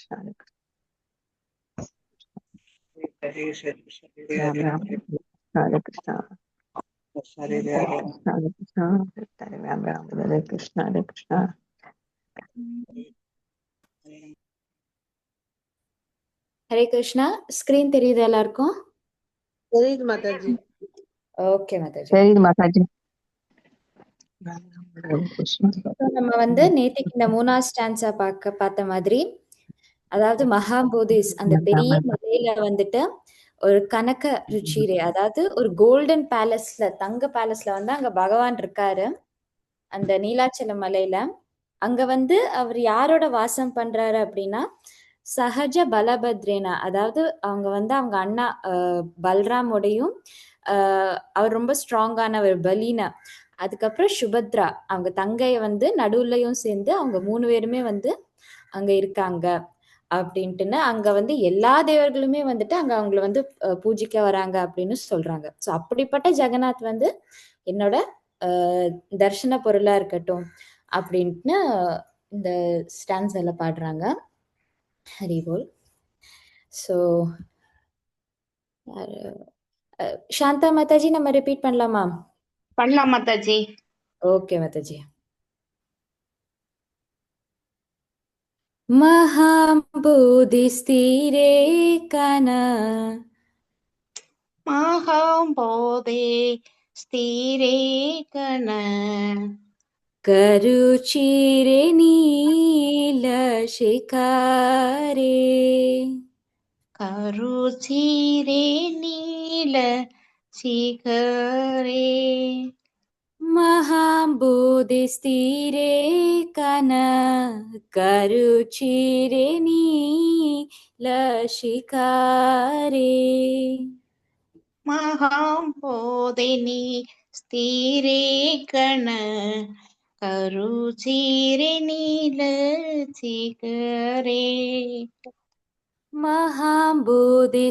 Krishna, Hare Hare Krishna, Ram Ram, Hare Krishna, Hare Hare Hare. Krishna, Hare Krishna, Hare Ram Ram, Hare Krishna, Hare Krishna. Hare Krishna. Screen தெரியுது எல்லாருக்கும்? தெரியுது Mataji. Okay Mataji. தெரியுது Mataji. Ram Ram, Hare Krishna. நம்ம நேத்திக்கு இந்த 3வது stanza பார்த்த மாதிரி, அதாவது மகாபோதிஸ் அந்த பெரிய மலையில ஒரு கனக ருச்சிரே, அதாவது ஒரு கோல்டன் பேலஸ்ல, தங்க பேலஸ்ல அங்க பகவான் இருக்காரு. அந்த நீலாச்சல மலையில அங்க அவர் யாரோட வாசம் பண்றாரு அப்படின்னா, சகஜ பலபத்ரேனா, அதாவது அவங்க அவங்க அண்ணா பல்ராமோடையும், அவர் ரொம்ப ஸ்ட்ராங்கானவர் பலீனா, அதுக்கப்புறம் சுபத்ரா அவங்க தங்கைய நடுவுலையும் சேர்ந்து அவங்க 3 பேருமே அங்க இருக்காங்க அப்படின்ட்டுன்னு அங்க எல்லா தேவர்களுமே அங்க அவங்கள பூஜிக்க வராங்க அப்படின்னு சொல்றாங்க. ஸோ அப்படிப்பட்ட ஜெகநாத் என்னோட தர்ஷன பொருளா இருக்கட்டும் அப்படின்ட்டு இந்த ஸ்டான்ஸ்ல பாடுறாங்க. ஹரிபோல். ஸோ சாந்தா மாதாஜி நம்ம ரிப்பீட் பண்ணலாமா? பண்ணலாம் மாதாஜி. ஓகே மாதாஜி. மகாபோதிஸ்திரே கன மகாபோதே ஸ்திரே கன கருச்சிரே நீல சிகாரே கருச்சிரே நீல சிகரே மகாபோதிஸ்திரே கன கருச்சிரே நீல சிகாரே மகாபோதினி ஸ்திரே கண கருச்சிரே நீல சிகரே மகாபோதிஸ்திரே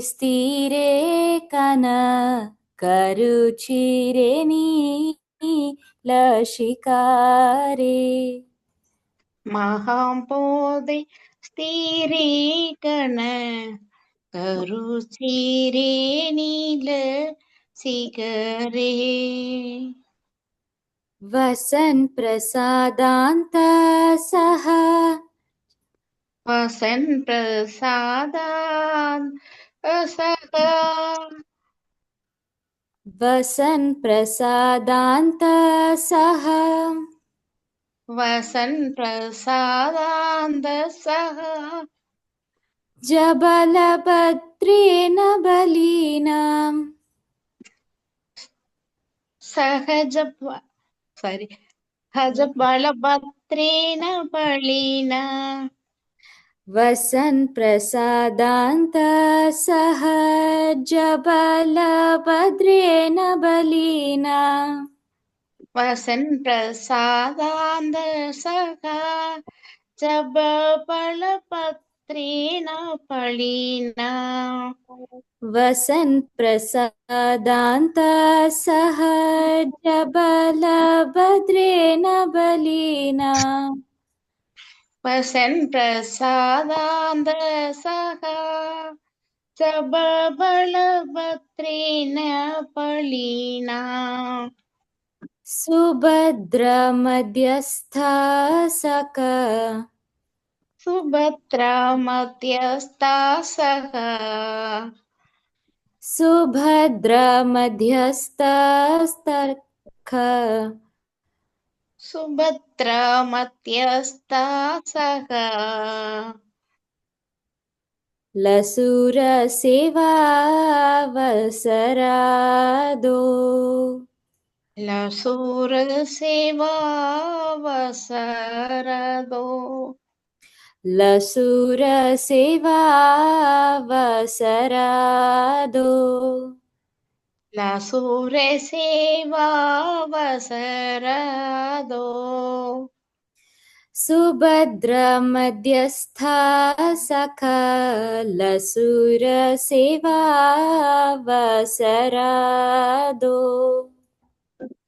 கன கருச்சிரே நீல சிகாரே மகாபோதி ஸ்திரே கண கருச்சிரே நீல சிகரே வசன் பிரசாதாந்த சஹ வசன் பிரசாதான் சக வசன் பிரசாதாந்த சஹ வசன் பிரசாதாந்த சக ஜபலபத்ரேன பலீனாம் சகஜ பலபத்ரேன பலினா வசன் பிரசாதாந்த சஹ ஜபலபத்ரேன பலீனா வசன் பிரசாதாந்த சக ஜப பலபத்ரேன பலினா வசன் பிரசாதாந்த சஹ ஜபலபத்ரேன பலீனா வசன் பிரசாதாந்த சக ஜப பலபத்ரேன பலினா சுபத்ர மத்யஸ்தா சக சுபத்ரா மத்யஸ்தா சக சுபத்ர மத்யஸ்தஸ்தர்க சுபத்ரா மத்யஸ்தா சக லசூர சேவாவசராதோ லசூர சேவாவசரதோ லசூர சேவாவசராதோ லசூர சேவாவசரதோ சுபத்ர மத்யஸ்தா சக லசூர சேவாவசராதோ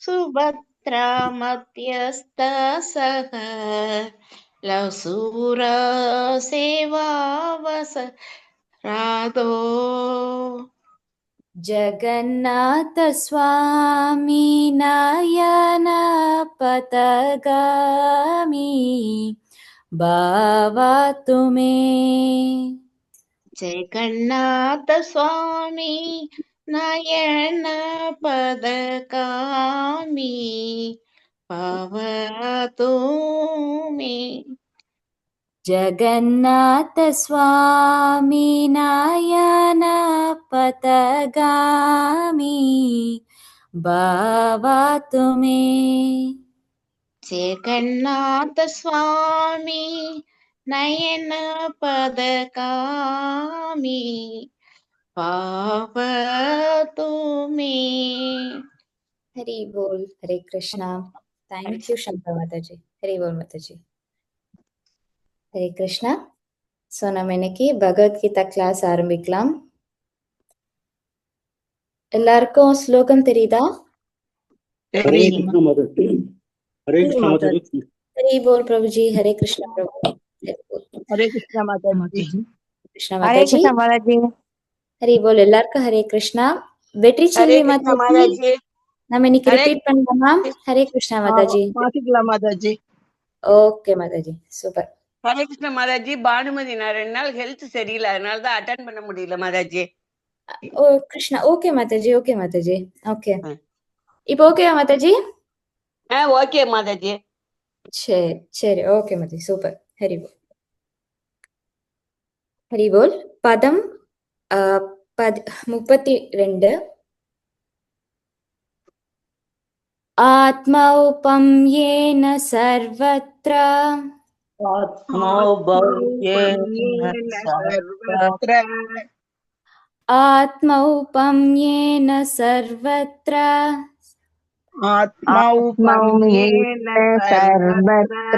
சுபத்ரா மத்யஸ்த சக लसूर सेवावस राधो जगन्नाथ स्वामी नयन पथगामी बावा तुम्हें। जगन्नाथ स्वामी नयन पदकामी पावतो मे। जगन्नाथ स्वामी नयन पथगामी बावा तुम्हें। जगन्नाथ स्वामी नयन पदकामी पावतो मे। हरि बोल। हरे कृष्णा। थैंक यू शंकर माता जी। हरि बोल माता जी। हरे कृष्णा. ஸோ நம்ம இன்னைக்கு பகவத்கீதா கிளாஸ் ஆரம்பிக்கலாம். எல்லாருக்கும் ஸ்லோகம் தெரியுதா? हरे कृष्ण माताजी। हरे कृष्ण माताजी। हरि बोल प्रभुजी। हरे कृष्णा प्रभु। हरे कृष्ण माताजी। कृष्णा हरे माताजी। कृष्ण माताजी। हरि बोल. எல்லாருக்கும் ஹரே கிருஷ்ணா. வெற்றி हरे செல்வி कृष्ण மாதாஜி माताजी। நம்ம இன்னைக்கு हरे ரிப்பீட் பண்ணலாமா? ஹரே கிருஷ்ணா மாதாஜி. மாத்திக்கலாம் மாதாஜி. ஓகே மாதாஜி, சூப்பர். हरे कृष्ण माताजी। பானுமதி நான் 2 நாள் ஹெல்த் சரியில்லை, அதனால தான் அட்டெண்ட் பண்ண முடியல மாதாஜி. ஓ கிருஷ்ணா. ஓகே மாதாஜி, ஓகே மாதாஜி. ஓகே, ஆ. இப்போ ஓகேவா மாதாஜி? ஓகே மாதாஜி. சரி சரி, ஓகே மாதாஜி, சூப்பர். ஹரி போல். ஹரி போல். பதம் 32. ஆத்மௌபம் ஏன சர்வத்ர सर्वत्र ஆத்மௌபம் ஏன சர்வத்ர आत्मौपम्येन सर्वत्र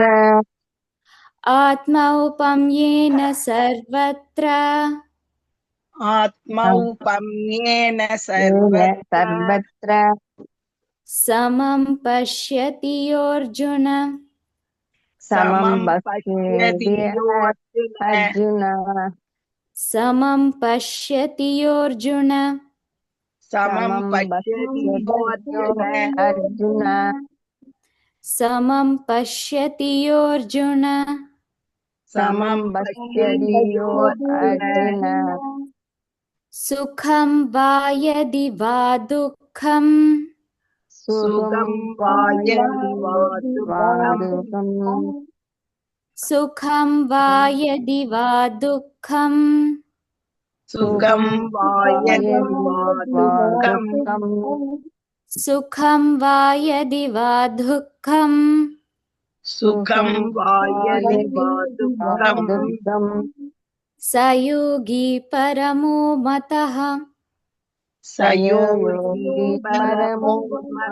ஆத்மௌபம் ஏன சர்வத்ர आत्मौपम्येन सर्वत्र समं पश्यति अर्जुन समं पश्यति अर्जुन समं पश्यति अर्जुन समं पश्यति अर्जुन समं पश्यति अर्जुन समं पश्यति अर्जुन सुखं वा यदि वा दुःखं सुखं वा यदि वा दुःखं सुखं वा यदि वा दुःखं सुखं वा यदि वा दुःखं सुखं वा यदि वा दुःखं सुखं वा यदि वा दुःखं स योगी परमो मतः स योगी परमो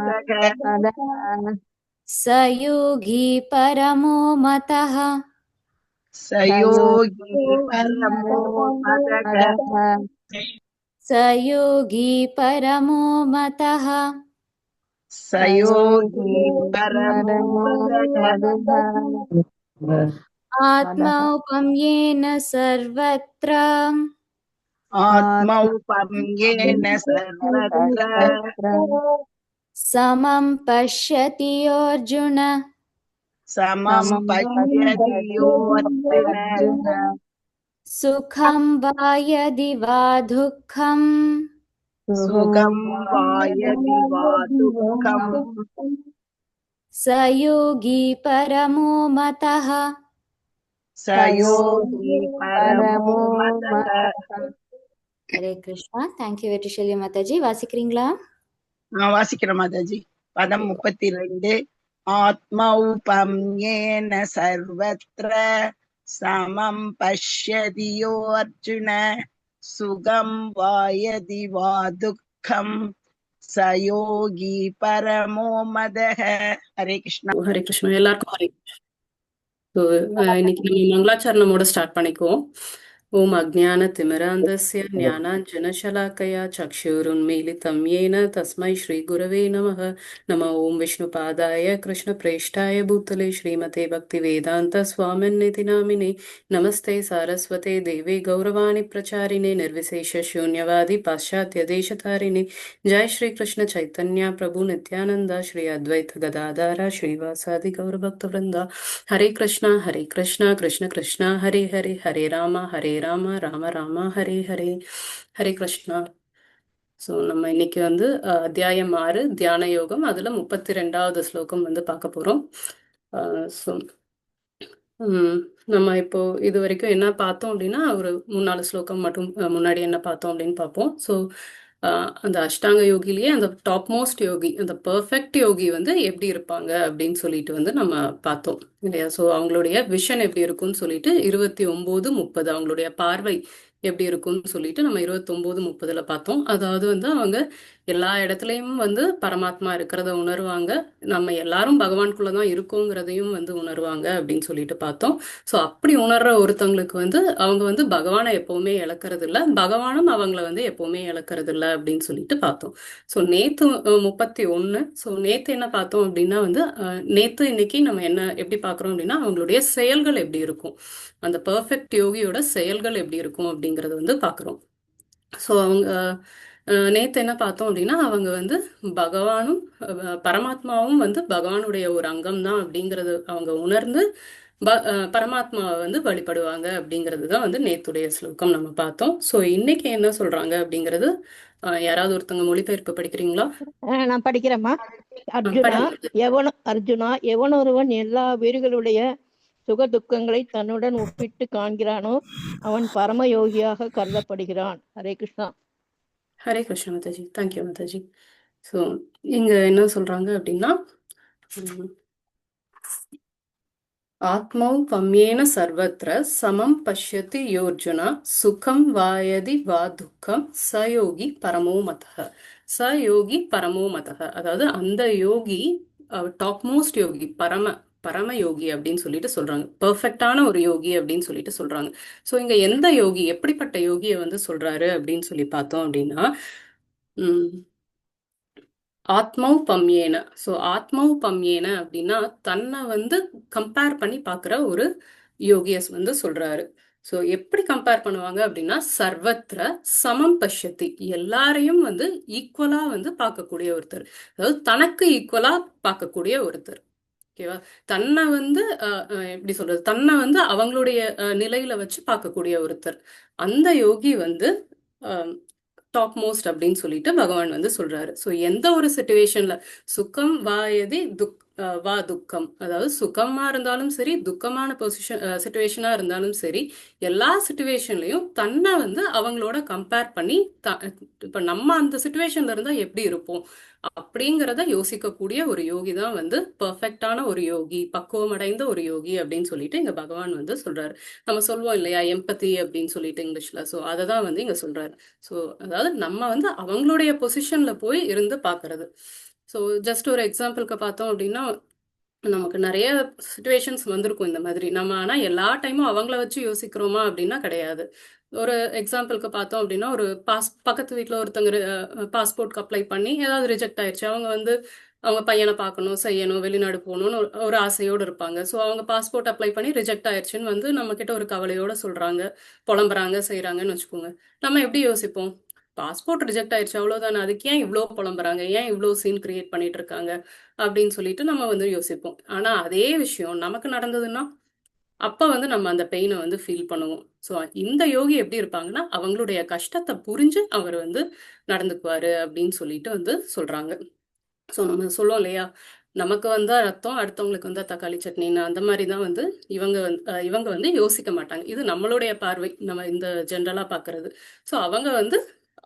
मतः स योगी परमो मतः स योगी परमो मतः स योगी परमो मतः स योगी परमो मतः आत्मौपम्येन सर्वत्र आत्मौपम्येन सर्वत्र समं पश्यति अर्जुन समं पश्यति अर्जुन सुखं वा यदि वा दुःखं सुखं वा यदि वा दुःखं स योगी परमो मतः स योगी परमो मतः. हरे कृष्णा. தேங்க்யூ வெற்றிஷெல்வி மாதாஜி. வாசிக்கிறீங்களா? நான் வாசிக்கிறேன் மாதாஜி. பதம் 32. ஆத்மௌபம்யேன சர்வத்ர சமம் பஷ்யதி யோ அர்ஜுன சுகம் வா யதி வா துக்கம் ச யோகி பரமோ மதஹ. ஹரே கிருஷ்ணா. ஹரே கிருஷ்ணா. எல்லாருக்கும் ஹரே கிருஷ்ணா. இன்னைக்கு நம்ம மங்களாச்சரணமோட ஸ்டார்ட் பண்ணிக்குவோம். ஓம் அஜ்ஞானதிமிராந்தஸ்ய ஞானாஞ்சனசலாக்கயா சக்ஷுருன்மீலிதம் येन तस्मै श्रीगुरवे नमः नमः ओं विष्णुपादाय कृष्णप्रेष्ठाय भूतले श्रीमते भक्तिवेदान्तस्वामिन्निति नामिने नमस्ते सारस्वते देवे गौरवाणि प्रचारिणे निर्विशेषशून्यवादी पाश्चात्यदेशतारिणे जय श्री कृष्ण चैतन्य प्रभु नित्यानंद श्री अद्वैत गदाधारा श्रीवासादि गौरभक्तवृंदा हरे कृष्णा कृष्ण कृष्ण हरे हरे हरे राम राम राम हरे हरे हरे कृष्णा. ஸோ நம்ம இன்னைக்கு வந்து அத்தியாயம் 6 தியான யோகம், அதில் 32வது ஸ்லோகம் வந்து பார்க்க போகிறோம். ஸோ நம்ம இப்போ இது வரைக்கும் என்ன பார்த்தோம் அப்படின்னா, ஒரு 3-4 ஸ்லோகம் மட்டும் முன்னாடி என்ன பார்த்தோம் அப்படின்னு பார்ப்போம். ஸோ அந்த அஷ்டாங்க யோகிலேயே அந்த டாப் மோஸ்ட் யோகி, அந்த பர்ஃபெக்ட் யோகி வந்து எப்படி இருப்பாங்க அப்படின்னு சொல்லிட்டு வந்து நம்ம பார்த்தோம் இல்லையா. ஸோ அவங்களுடைய விஷன் எப்படி இருக்கும்னு சொல்லிட்டு 29, 30 அவங்களுடைய பார்வை எப்படி இருக்கும்னு சொல்லிட்டு நம்ம 29, 30ல பார்த்தோம். அதாவது வந்து அவங்க எல்லா இடத்துலையும் வந்து பரமாத்மா இருக்கிறத உணர்வாங்க, நம்ம எல்லாரும் பகவான்குள்ள தான் இருக்கோங்கிறதையும் வந்து உணர்வாங்க அப்படின்னு சொல்லிட்டு பார்த்தோம். ஸோ அப்படி உணர்ற ஒருத்தவங்களுக்கு வந்து அவங்க வந்து பகவானை எப்பவுமே இழக்கிறது இல்லை, பகவானும் அவங்கள வந்து எப்பவுமே இழக்கிறது இல்லை அப்படின்னு சொல்லிட்டு பார்த்தோம். ஸோ நேத்து 31. ஸோ நேத்து என்ன பார்த்தோம் அப்படின்னா வந்து நேத்து இன்னைக்கு நம்ம என்ன எப்படி பார்க்குறோம் அப்படின்னா அவங்களுடைய செயல்கள் எப்படி இருக்கும், அந்த பர்ஃபெக்ட் யோகியோட செயல்கள் எப்படி இருக்கும் அப்படிங்கறத வந்து பார்க்குறோம். ஸோ அவங்க நேத்து என்ன பார்த்தோம் அப்படின்னா அவங்க வந்து பகவானும் பரமாத்மாவும் வந்து பகவானுடைய ஒரு அங்கம் தான் அப்படிங்கறது அவங்க உணர்ந்து பரமாத்மாவை வந்து வழிபடுவாங்க அப்படிங்கிறது தான் வந்து நேத்துடைய ஸ்லோகம் நம்ம பார்த்தோம். ஸோ இன்னைக்கு என்ன சொல்றாங்க அப்படிங்கிறது யாராவது ஒருத்தவங்க மொழிபெயர்ப்பு படிக்கிறீங்களா? நான் படிக்கிறேம்மா. அர்ஜுனா, எவனொருவன் எல்லா வீர்களுடைய சுக துக்கங்களை தன்னுடன் ஒப்பிட்டு காண்கிறானோ அவன் பரம யோகியாக கருதப்படுகிறான். ஹரே கிருஷ்ணா. ஹரே கிருஷ்ணா மாதாஜி. தேங்க்யூ மாதாஜி. ஸோ இங்க என்ன சொல்றாங்க அப்படின்னா, ஆத்மௌ பம்யேன சர்வத்ர சமம் பஷ்யதி யோர்ஜுனா சுகம் வாயதி வா துக்கம் சயோகி பரமோ மதஹ. சயோகி பரமோ மதஹ, அதாவது அந்த யோகி டாப் மோஸ்ட் யோகி, பரம யோகி அப்படின்னு சொல்லிட்டு சொல்றாங்க, பெர்ஃபெக்டான ஒரு யோகி அப்படின்னு சொல்லிட்டு சொல்றாங்க. ஸோ இங்க எந்த யோகி, எப்படிப்பட்ட யோகியை வந்து சொல்றாரு அப்படின்னு சொல்லி பார்த்தோம் அப்படின்னா, ஆத்மௌ பம்யேன. ஸோ ஆத்மௌ பம்யேன அப்படின்னா தன்னை வந்து கம்பேர் பண்ணி பார்க்குற ஒரு யோகியஸ் வந்து சொல்றாரு. ஸோ எப்படி கம்பேர் பண்ணுவாங்க அப்படின்னா, சர்வத்ர சமம் பஷ்யதி, எல்லாரையும் வந்து ஈக்குவலா வந்து பார்க்கக்கூடிய ஒருத்தர், அதாவது தனக்கு ஈக்குவலா பார்க்கக்கூடிய ஒருத்தர். ஓகேவா, தன்னை வந்து எப்படி சொல்றது, தன்னை வந்து அவங்களுடைய நிலையில வச்சு பார்க்கக்கூடிய ஒருத்தர், அந்த யோகி வந்து டாப் மோஸ்ட் அப்படின்னு சொல்லிட்டு பகவான் வந்து சொல்றாரு. ஸோ எந்த ஒரு சிச்சுவேஷன்ல சுகம் வாயதி வா துக்கம், அதாவது சுகமா இருந்தாலும் சரி துக்கமான சிச்சுவேஷனா இருந்தாலும் சரி, எல்லா சிச்சுவேஷன்லயும் தன்னை வந்து அவங்களோட கம்பேர் பண்ணி இப்ப நம்ம அந்த சிச்சுவேஷன்ல இருந்தா எப்படி இருப்போம் அப்படிங்கிறத யோசிக்கக்கூடிய ஒரு யோகி தான் வந்து பெர்ஃபெக்டான ஒரு யோகி, பக்குவம் அடைந்த ஒரு யோகி அப்படின்னு சொல்லிட்டு இங்க பகவான் வந்து சொல்றாரு. நம்ம சொல்லுவோம் இல்லையா எம்பத்தி அப்படின்னு சொல்லிட்டு இங்கிலீஷ்ல. ஸோ அதை தான் வந்து இங்க சொல்றாரு. ஸோ அதாவது நம்ம வந்து அவங்களுடைய பொசிஷன்ல போய் இருந்து பாக்குறது. ஸோ ஜஸ்ட் ஒரு எக்ஸாம்பிளுக்கு பார்த்தோம் அப்படின்னா, நமக்கு நிறைய சிச்சுவேஷன்ஸ் வந்திருக்கும் இந்த மாதிரி. நம்ம ஆனா எல்லா டைமும் அவங்கள வச்சு யோசிக்கிறோமா அப்படின்னா கிடையாது. ஒரு எக்ஸாம்பிளுக்கு பார்த்தோம் அப்படின்னா, ஒரு பக்கத்து வீட்டில் ஒருத்தங்க பாஸ்போர்ட்க்கு அப்ளை பண்ணி ஏதாவது ரிஜெக்ட் ஆயிடுச்சு. அவங்க வந்து அவங்க பையனை பார்க்கணும், செய்யணும், வெளிநாடு போகணும்னு ஒரு ஆசையோடு இருப்பாங்க. ஸோ அவங்க பாஸ்போர்ட் அப்ளை பண்ணி ரிஜெக்ட் ஆயிடுச்சுன்னு வந்து நம்ம கிட்ட ஒரு கவலையோட சொல்றாங்க, புலம்புறாங்க, செய்யறாங்கன்னு வச்சுக்கோங்க. நம்ம எப்படி யோசிப்போம், பாஸ்போர்ட் ரிஜெக்ட் ஆயிடுச்சு அவ்வளவுதானே, அதுக்கு ஏன் இவ்வளோ புலம்புறாங்க, ஏன் இவ்வளோ சீன் கிரியேட் பண்ணிட்டு இருக்காங்க அப்படின்னு சொல்லிட்டு நம்ம வந்து யோசிப்போம். ஆனா அதே விஷயம் நமக்கு நடந்ததுன்னா அப்ப வந்து நம்ம அந்த பெயினை வந்து ஃபீல் பண்ணுவோம். ஸோ இந்த யோகி எப்படி இருப்பாங்கன்னா, அவங்களுடைய கஷ்டத்தை புரிஞ்சு அவர் வந்து நடந்துக்குவாரு அப்படின்னு சொல்லிட்டு வந்து சொல்றாங்க. ஸோ நம்ம சொல்லுவோம் இல்லையா, நமக்கு வந்தா ரத்தம், அடுத்தவங்களுக்கு வந்தா தக்காளி சட்னின்னு, அந்த மாதிரி தான் வந்து இவங்க வந்து யோசிக்க மாட்டாங்க. இது நம்மளுடைய பார்வை, நம்ம இந்த ஜென்ரலா பாக்குறது. ஸோ அவங்க வந்து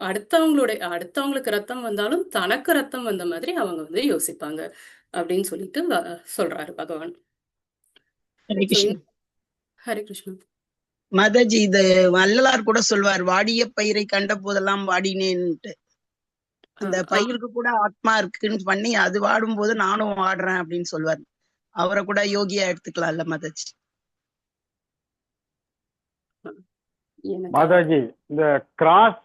அடுத்தவங்களுக்கு ரத்தம் வந்தாலும் தனக்கு ரத்தம் வந்த மாதிரி அவங்க வந்து யோசிப்பாங்க அப்படின்னு சொல்லிட்டு சொல்றாரு பகவான். ஹரே கிருஷ்ணா. மாதாஜி, இது வள்ளலார் கூட சொல்வார், வாடிய பயிரை கண்ட போதெல்லாம் வாடினேன்ட்டு. அந்த பயிருக்கு கூட ஆத்மா இருக்குன்னு பண்ணி அது வாடும் போது நானும் வாடுறேன் அப்படின்னு சொல்வார். அவரை கூட யோகியா எடுத்துக்கலாம்ல மாதாஜி? எனக்கு மாதாஜி இந்த கிராஸ்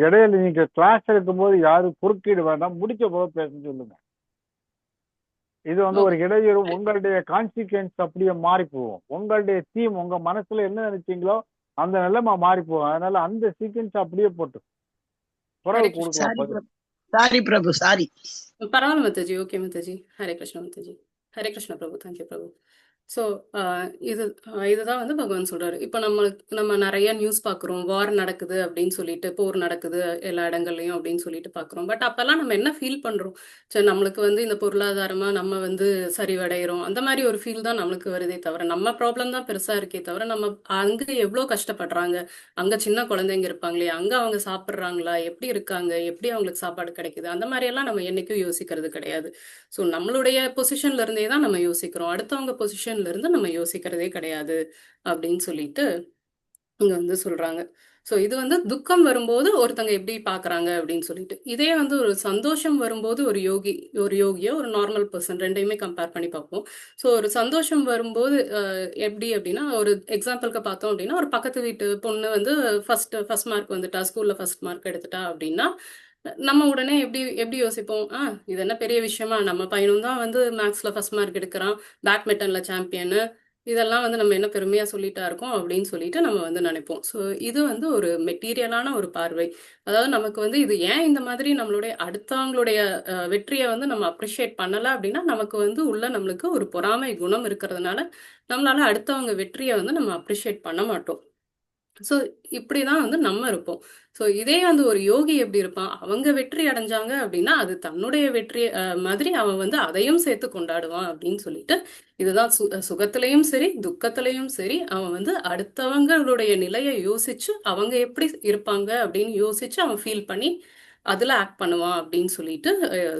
இடையில நீங்க கிளாஸ் எடுக்கும்போது யாரும் குறுக்கீடு வேண்டாம், முடிச்ச போது பேச சொல்லுங்க. இது வந்து ஒரு இடையூறு, உங்களுடைய கான்சிக்வன்ஸ் அப்படியே மாறி போகும். உங்களுடைய தீம், உங்க மனசுல என்ன நினைச்சீங்களோ அந்த நிலைமை மாறி போகும். அதனால அந்த சீக்வன்ஸ் அப்படியே போட்டு குறவு கொடுக்கலாம் சாரி பதில். பிரபு, சாரி பிரபு, சாரி. பரவாயில்ல மாதாஜி, ஓகே மாதாஜி. ஹரே கிருஷ்ணா மாதாஜி. ஹரே கிருஷ்ணா பிரபு, தேங்க்யூ பிரபு. ஸோ இதுதான் வந்து பகவான் சொல்றாரு. இப்போ நம்ம நிறைய நியூஸ் பார்க்குறோம், வார் நடக்குது அப்படின்னு சொல்லிட்டு, போர் நடக்குது எல்லா இடங்கள்லையும் அப்படின்னு சொல்லிட்டு பார்க்குறோம். பட் அப்பெல்லாம் நம்ம என்ன ஃபீல் பண்றோம்? சரி, நம்மளுக்கு வந்து இந்த பொருளாதாரமா நம்ம வந்து சரிவடைகிறோம், அந்த மாதிரி ஒரு ஃபீல் தான் நம்மளுக்கு வருதே தவிர, நம்ம ப்ராப்ளம் தான் பெருசா இருக்கே தவிர, நம்ம அங்க எவ்வளோ கஷ்டப்படுறாங்க, அங்க சின்ன குழந்தைங்க இருப்பாங்களே, அங்க அவங்க சாப்பிட்றாங்களா, எப்படி இருக்காங்க, எப்படி அவங்களுக்கு சாப்பாடு கிடைக்குது, அந்த மாதிரி எல்லாம் நம்ம என்னைக்கும் யோசிக்கிறது கிடையாது. ஸோ நம்மளுடைய பொசிஷன்ல இருந்தே தான் நம்ம யோசிக்கிறோம், அடுத்தவங்க பொசிஷன்ல இருந்து நம்ம யோசிக்கிறதே கிடையாது அப்படின்னு சொல்லிட்டு இங்க வந்து சொல்றாங்க. ஸோ இது வந்து துக்கம் வரும்போது ஒருத்தங்க எப்படி பாக்குறாங்க அப்படின்னு சொல்லிட்டு, இதே வந்து ஒரு சந்தோஷம் வரும்போது ஒரு யோகியோ ஒரு நார்மல் பர்சன் ரெண்டையுமே கம்பேர் பண்ணி பார்ப்போம். ஸோ ஒரு சந்தோஷம் வரும்போது எப்படி அப்படின்னா, ஒரு எக்ஸாம்பிளுக்கு பார்த்தோம் அப்படின்னா, ஒரு பக்கத்து வீட்டு பொண்ணு வந்து ஃபர்ஸ்ட் மார்க் வந்துட்டா, ஸ்கூல்ல ஃபர்ஸ்ட் மார்க் எடுத்துட்டா அப்படின்னா, நம்ம உடனே எப்படி எப்படி யோசிப்போம்? இது என்ன பெரிய விஷயமா, நம்ம பையனும் தான் வந்து மேக்ஸ்ல ஃபர்ஸ்ட் மார்க் எடுக்கிறான், பேட்மிண்டன்ல சாம்பியனு, இதெல்லாம் வந்து நம்ம என்ன பெருமையா சொல்லிட்டா இருக்கோம் அப்படின்னு சொல்லிட்டு நம்ம வந்து நினைப்போம். ஸோ இது வந்து ஒரு மெட்டீரியலான ஒரு பார்வை. அதாவது நமக்கு வந்து இது ஏன் இந்த மாதிரி நம்மளுடைய அடுத்தவங்களுடைய வெற்றியை வந்து நம்ம அப்ரிஷியேட் பண்ணல அப்படின்னா, நமக்கு வந்து உள்ள நம்மளுக்கு ஒரு பொறாமை குணம் இருக்கிறதுனால நம்மளால அடுத்தவங்க வெற்றியை வந்து நம்ம அப்ரிஷியேட் பண்ண மாட்டோம். ஸோ இப்படிதான் வந்து நம்ம இருப்போம். ஸோ இதே வந்து ஒரு யோகி எப்படி இருப்பான்? அவங்க வெற்றி அடைஞ்சாங்க அப்படின்னா, அது தன்னுடைய வெற்றி மாதிரி அவன் வந்து அதையும் சேர்த்து கொண்டாடுவான் அப்படின்னு சொல்லிட்டு, இதுதான் சுகத்திலையும் சரி, துக்கத்திலையும் சரி, அவன் வந்து அடுத்தவங்களுடைய நிலையை யோசிச்சு, அவங்க எப்படி இருப்பாங்க அப்படின்னு யோசிச்சு அவன் ஃபீல் பண்ணி அதுல ஆக்ட் பண்ணுவான் அப்படின்னு சொல்லிட்டு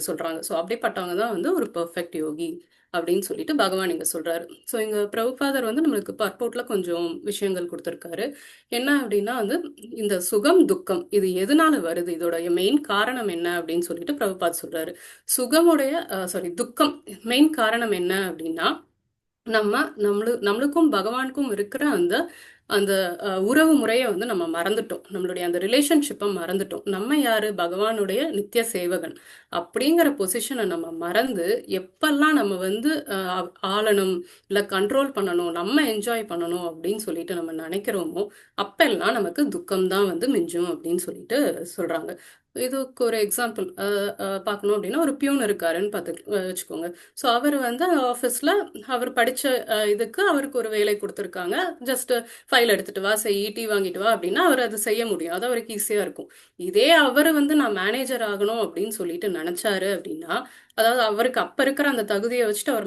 சொல்றாங்க. ஸோ அப்படிப்பட்டவங்க தான் வந்து ஒரு பெர்ஃபெக்ட் யோகி அப்படின்னு சொல்லிட்டு பகவான் இங்க சொல்றாரு. ஸோ இங்க பிரபுபாதர் வந்து நம்மளுக்கு பர்போர்ட்ல கொஞ்சம் விஷயங்கள் கொடுத்துருக்காரு. என்ன அப்படின்னா வந்து, இந்த சுகம் துக்கம் இது எதனால வருது, இதோட மெயின் காரணம் என்ன அப்படின்னு சொல்லிட்டு பிரபுபாத் சொல்றாரு. துக்கம் மெயின் காரணம் என்ன அப்படின்னா, நம்மளுக்கும் பகவானுக்கும் இருக்கிற அந்த அந்த உறவு முறையை வந்து நம்ம மறந்துட்டோம். நம்மளுடைய அந்த ரிலேஷன்ஷிப்பை மறந்துட்டோம். நம்ம யாரு? பகவானுடைய நித்திய சேவகன் அப்படிங்கிற பொசிஷனை நம்ம மறந்து, எப்பெல்லாம் நம்ம வந்து ஆளணும் இல்லை கண்ட்ரோல் பண்ணணும், நம்ம என்ஜாய் பண்ணணும் அப்படின்னு சொல்லிட்டு நம்ம நினைக்கிறோமோ, அப்பெல்லாம் நமக்கு துக்கம் தான் வந்து மிஞ்சும் அப்படின்னு சொல்லிட்டு சொல்றாங்க. இதுக்கு ஒரு எக்ஸாம்பிள் பார்க்கணும் அப்படின்னா, ஒரு பியூன் இருக்காருன்னு வச்சுக்கோங்க. ஸோ அவர் வந்து ஆஃபீஸில் அவர் படித்த இதுக்கு அவருக்கு ஒரு வேலை கொடுத்துருக்காங்க. ஜஸ்ட் ஃபைல் எடுத்துட்டு வா, டீ வாங்கிட்டு வா அப்படின்னா அவர் அதை செய்ய முடியும். அது அவருக்கு ஈஸியாக இருக்கும். இதே அவர் வந்து நான் மேனேஜர் ஆகணும் அப்படின்னு சொல்லிட்டு நினச்சாரு அப்படின்னா, அதாவது அவருக்கு அப்போ இருக்கிற அந்த தகுதியை வச்சுட்டு அவர்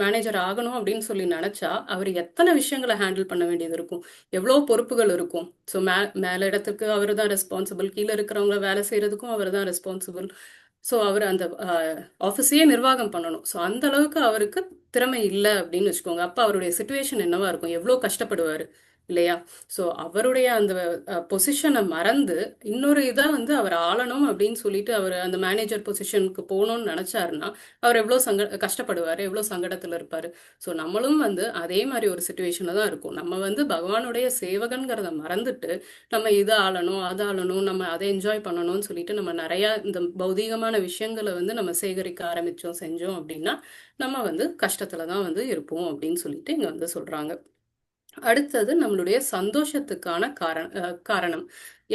மேனேஜர் ஆகணும் அப்படின்னு சொல்லி நினச்சா, அவர் எத்தனை விஷயங்களை ஹேண்டில் பண்ண வேண்டியது இருக்கும், எவ்வளோ பொறுப்புகள் இருக்கும். ஸோ மேல இடத்துக்கு அவர் தான் ரெஸ்பான்சிபிள், கீழே இருக்கிறவங்கள வேலை செய்யறதுக்கும் அவர் தான் ரெஸ்பான்சிபிள். ஸோ அவர் அந்த ஆஃபீஸையே நிர்வாகம் பண்ணணும். ஸோ அந்த அளவுக்கு அவருக்கு திறமை இல்லை அப்படின்னு வச்சுக்கோங்க. அப்போ அவருடைய சுச்சுவேஷன் என்னவா இருக்கும், எவ்வளோ கஷ்டப்படுவார் இல்லையா? ஸோ அவருடைய அந்த பொசிஷனை மறந்து இன்னொரு இதை வந்து அவர் ஆளணும் அப்படின்னு சொல்லிட்டு அவர் அந்த மேனேஜர் பொசிஷனுக்கு போகணும்னு நினைச்சாருன்னா, அவர் எவ்வளோ கஷ்டப்படுவார், எவ்வளோ சங்கடத்தில் இருப்பார். ஸோ நம்மளும் வந்து அதே மாதிரி ஒரு சுச்சுவேஷனில் தான் இருக்கும். நம்ம வந்து பகவானுடைய சேவகன்கிறத மறந்துட்டு நம்ம இதை ஆளணும் அதை ஆளணும், நம்ம அதை என்ஜாய் பண்ணணும்னு சொல்லிட்டு நம்ம நிறையா இந்த பௌதீகமான விஷயங்களை வந்து நம்ம சேகரிக்க ஆரம்பித்தோம் செஞ்சோம் அப்படின்னா, நம்ம வந்து கஷ்டத்தில் தான் வந்து இருப்போம் அப்படின்னு சொல்லிட்டு இங்கே வந்து சொல்கிறாங்க. அடுத்தது நம்மளுடைய சந்தோஷத்துக்கான காரணம்.